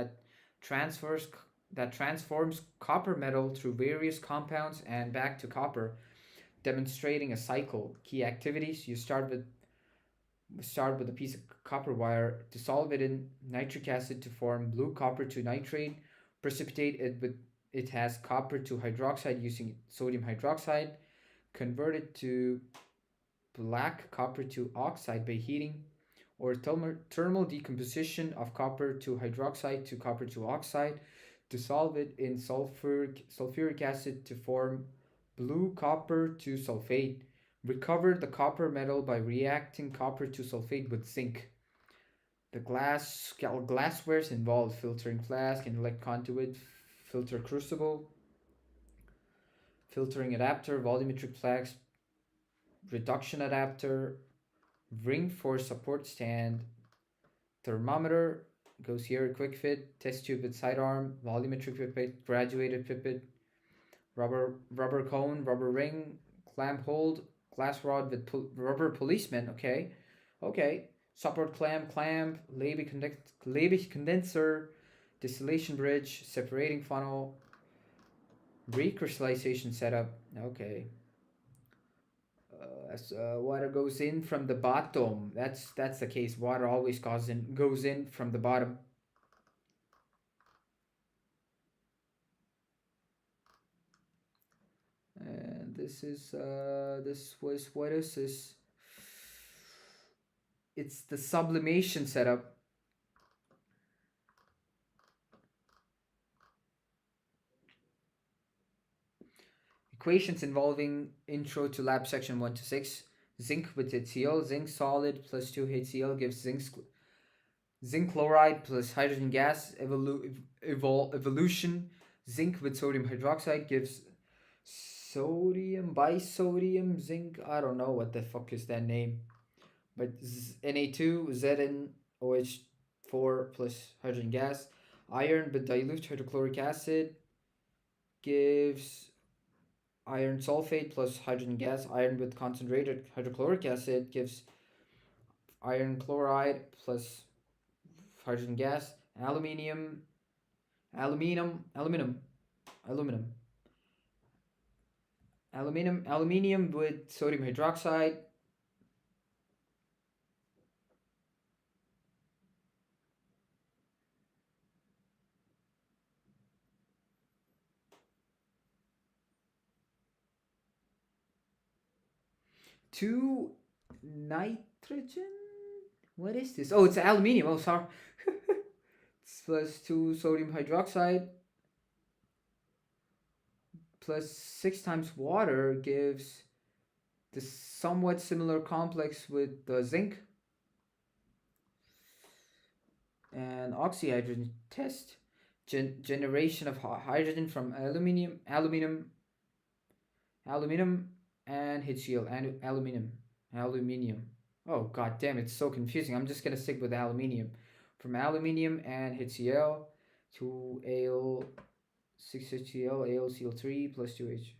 transfers that transforms copper metal through various compounds and back to copper, demonstrating a cycle. Key activities: you start with a piece of copper wire, dissolve it in nitric acid to form blue copper to nitrate, precipitate it with it has copper to hydroxide using sodium hydroxide, convert it to black copper to oxide by heating, or thermal decomposition of copper to hydroxide to copper to oxide, dissolve it in sulfuric acid to form blue copper to sulfate, recover the copper metal by reacting copper to sulfate with zinc. The glasswares involved: filtering flask, inlet conduit, filter crucible, filtering adapter, volumetric flask, reduction adapter, ring for support stand, thermometer goes here, quick fit, test tube with sidearm, volumetric pipette, graduated pipette, rubber cone, rubber ring, clamp hold, glass rod with rubber policeman. Okay, okay. Support clamp, Liebig condenser, distillation bridge, separating funnel, recrystallization setup. Okay. As water goes in from the bottom. That's the case. Water always goes in from the bottom. And this was, what is this? It's the sublimation setup. Equations involving intro to lab section 1 to 6. Zinc with HCl, zinc solid plus 2 HCl gives zinc chloride plus hydrogen gas evolution. Zinc with sodium hydroxide gives sodium bisodium zinc. I don't know what the fuck is that name, but Na2 ZnOH4 plus hydrogen gas. Iron with dilute hydrochloric acid gives iron sulfate plus hydrogen gas. Iron with concentrated hydrochloric acid gives iron chloride plus hydrogen gas. Aluminium, aluminum, aluminum, aluminum, aluminium with sodium hydroxide. Two nitrogen. What is this? Oh, it's aluminium. Oh, sorry. It's plus 2 sodium hydroxide plus 6 times water gives the somewhat similar complex with the zinc. And oxyhydrogen test. Generation of hydrogen from aluminum, and HCl, and aluminium. Oh god damn, it's so confusing. I'm just gonna stick with aluminium. From aluminium and HCl to Al 6HCl, AlCl3 plus 2H.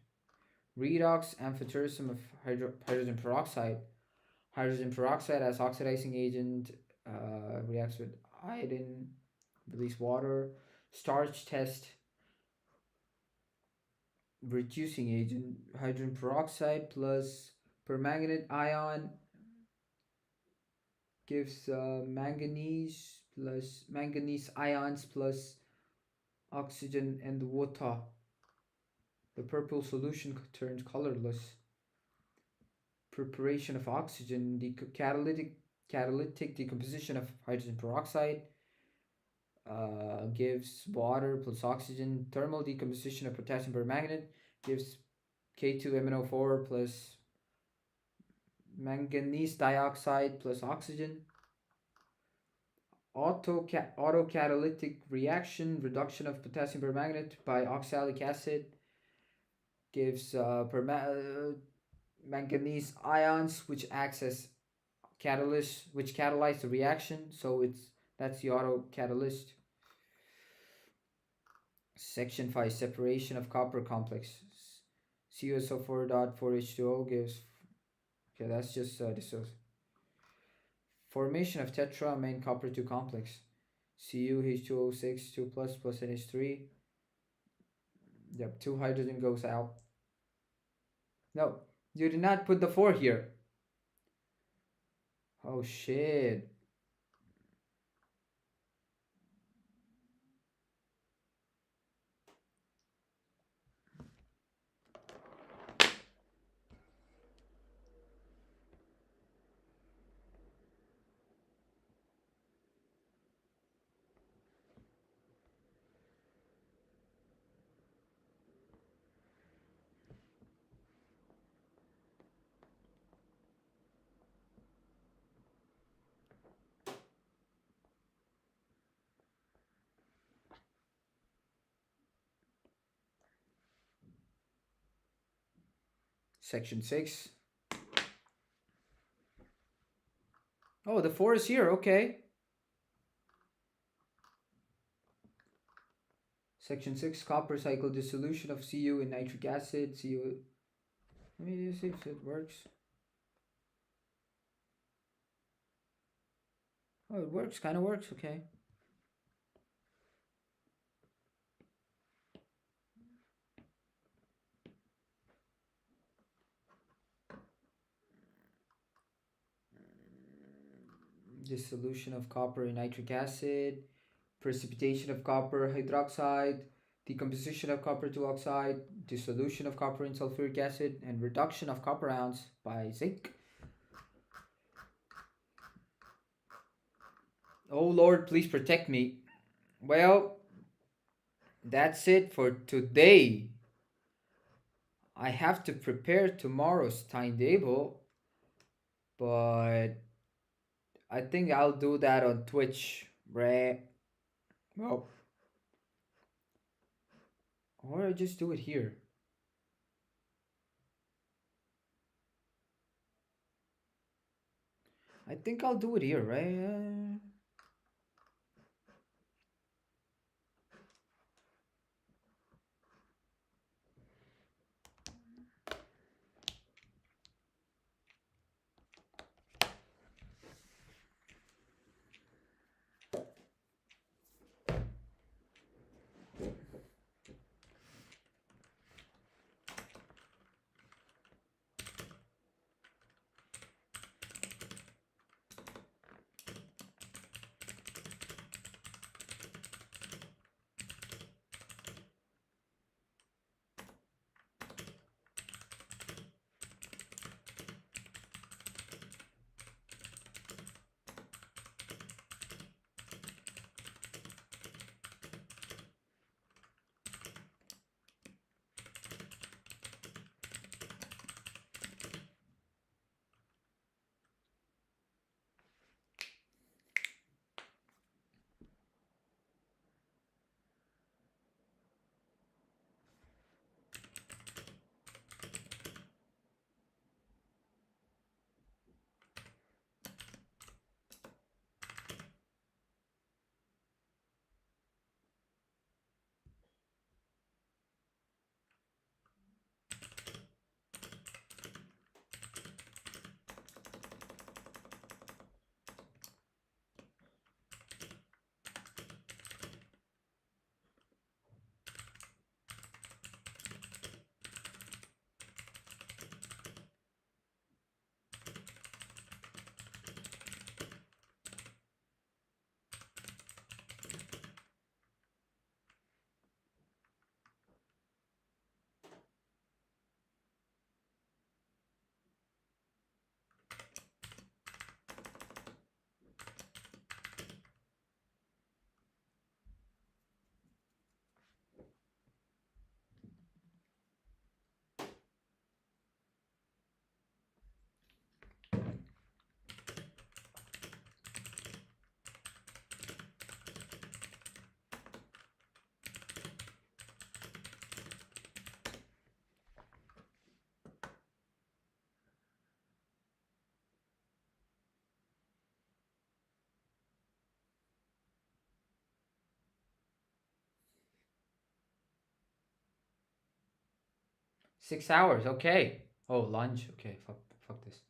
Redox amphotericin of hydrogen peroxide. Hydrogen peroxide as oxidizing agent reacts with iodine, release water. Starch test, reducing agent, hydrogen peroxide plus permanganate ion gives manganese ions plus oxygen and water. The purple solution turns colorless. Preparation of oxygen, the catalytic decomposition of hydrogen peroxide gives water plus oxygen. Thermal decomposition of potassium permanganate gives K2MnO4 plus manganese dioxide plus oxygen. Autocatalytic reaction, reduction of potassium permanganate by oxalic acid gives manganese ions, which acts as catalyst, which catalyze the reaction. So that's the autocatalyst. Section 5, separation of copper complexes. CuSO4.4H2O gives, okay, that's just formation of tetra copper 2 complex. CuH2O6 2 plus NH3. Yep, 2 hydrogen goes out. No, you did not put the 4 here. Oh shit. Section 6. Oh, the 4 is here, okay. Section 6, copper cycle dissolution of Cu in nitric acid. Cu. Let me just see if it works. Oh, it works, kind of works, okay. Dissolution of copper in nitric acid, precipitation of copper hydroxide, decomposition of copper 2 oxide, dissolution of copper in sulfuric acid, and reduction of copper ions by zinc. Oh Lord, please protect me. Well, that's it for today. I have to prepare tomorrow's timetable, but I think I'll do that on Twitch, right? Well, or I just do it here. I think I'll do it here, right? 6 hours. Okay. Oh, lunch. Okay. Fuck this.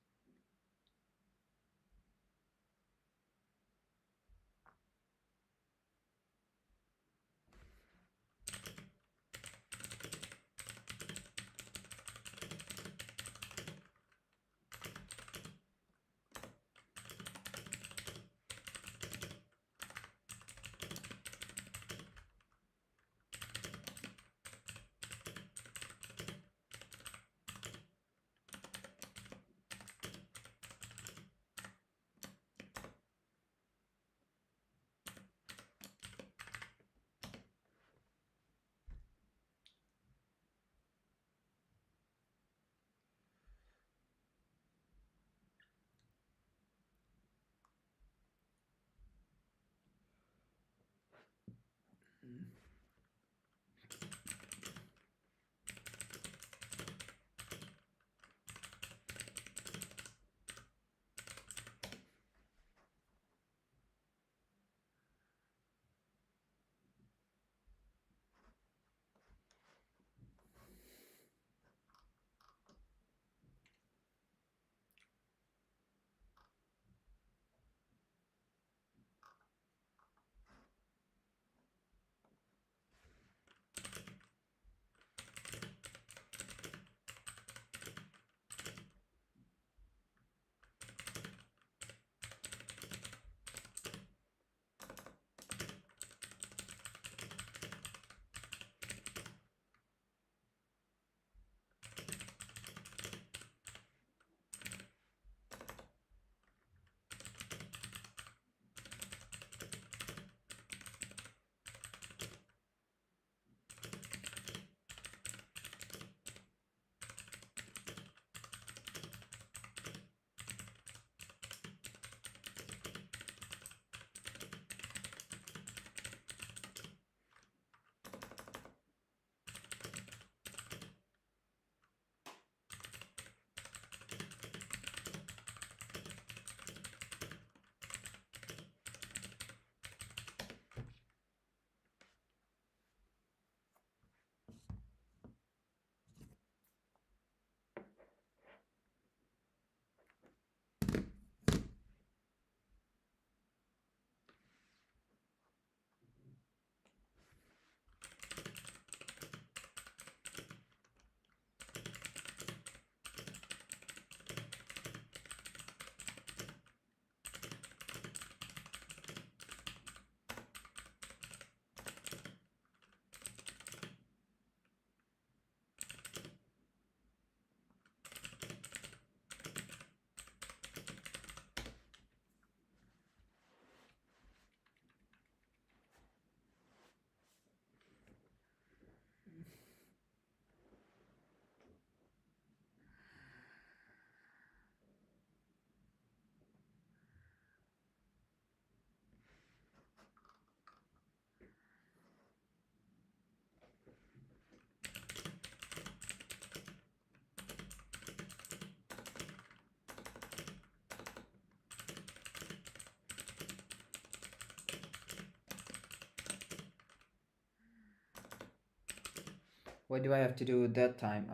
What do I have to do at that time?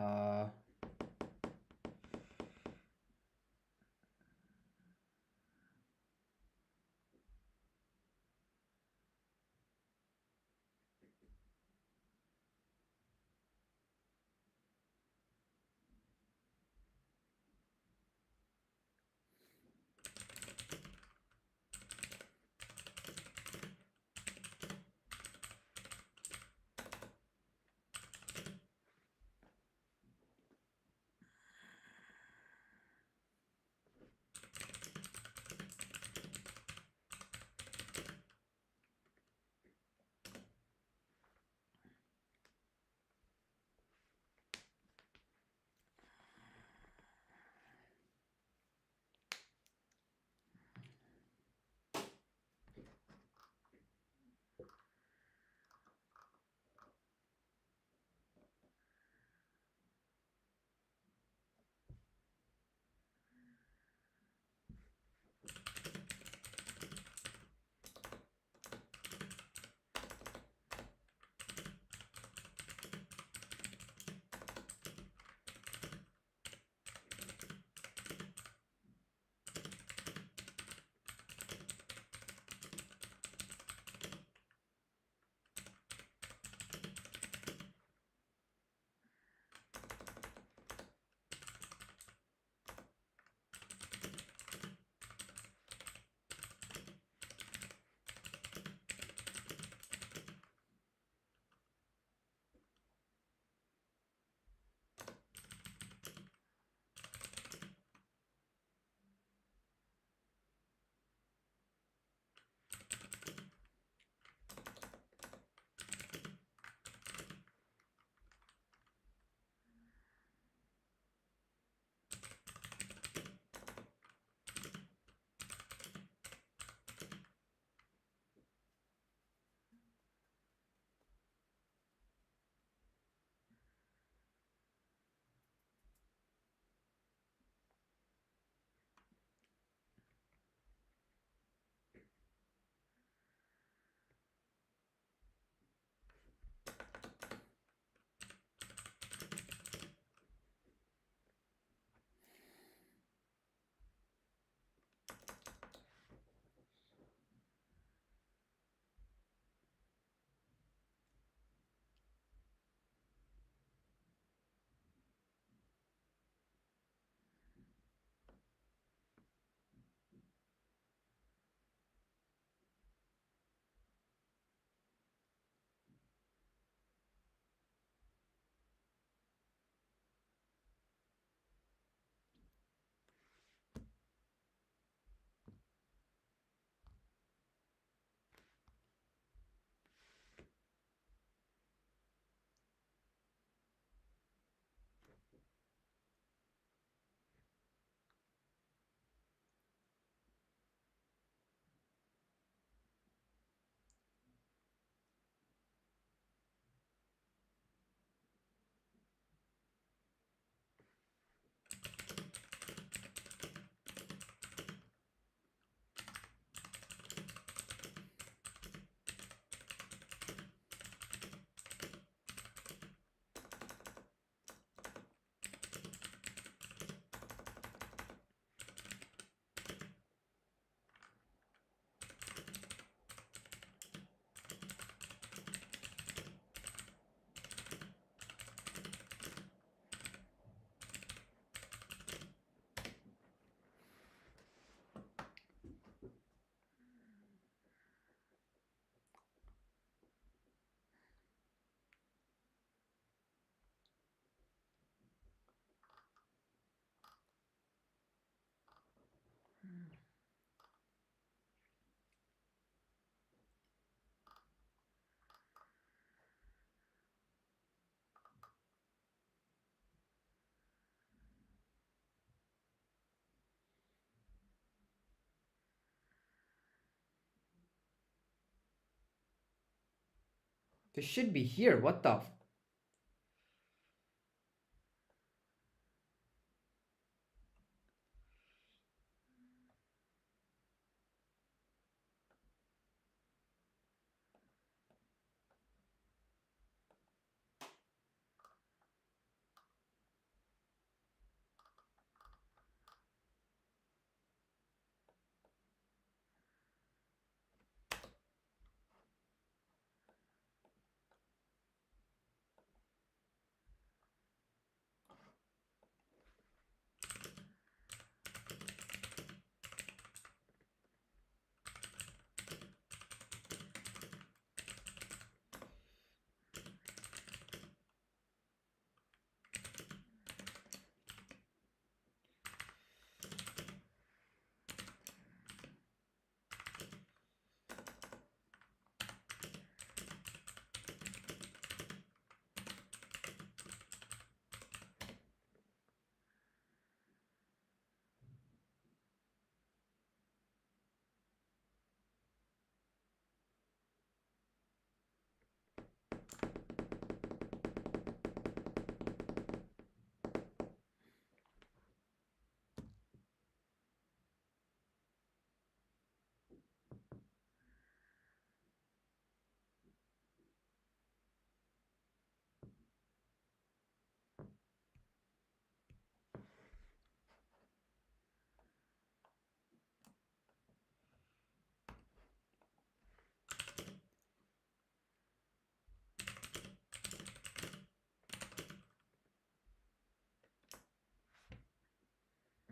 This should be here. What the?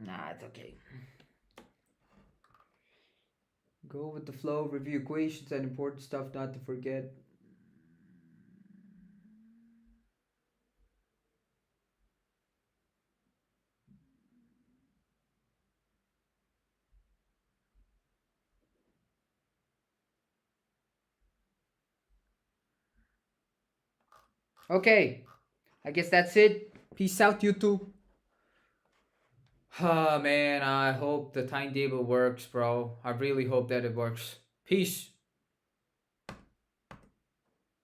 Nah, it's okay. Go with the flow, review equations and important stuff not to forget. Okay, I guess that's it. Peace out, YouTube. Ah, man, I hope the timetable works, bro. I really hope that it works. Peace.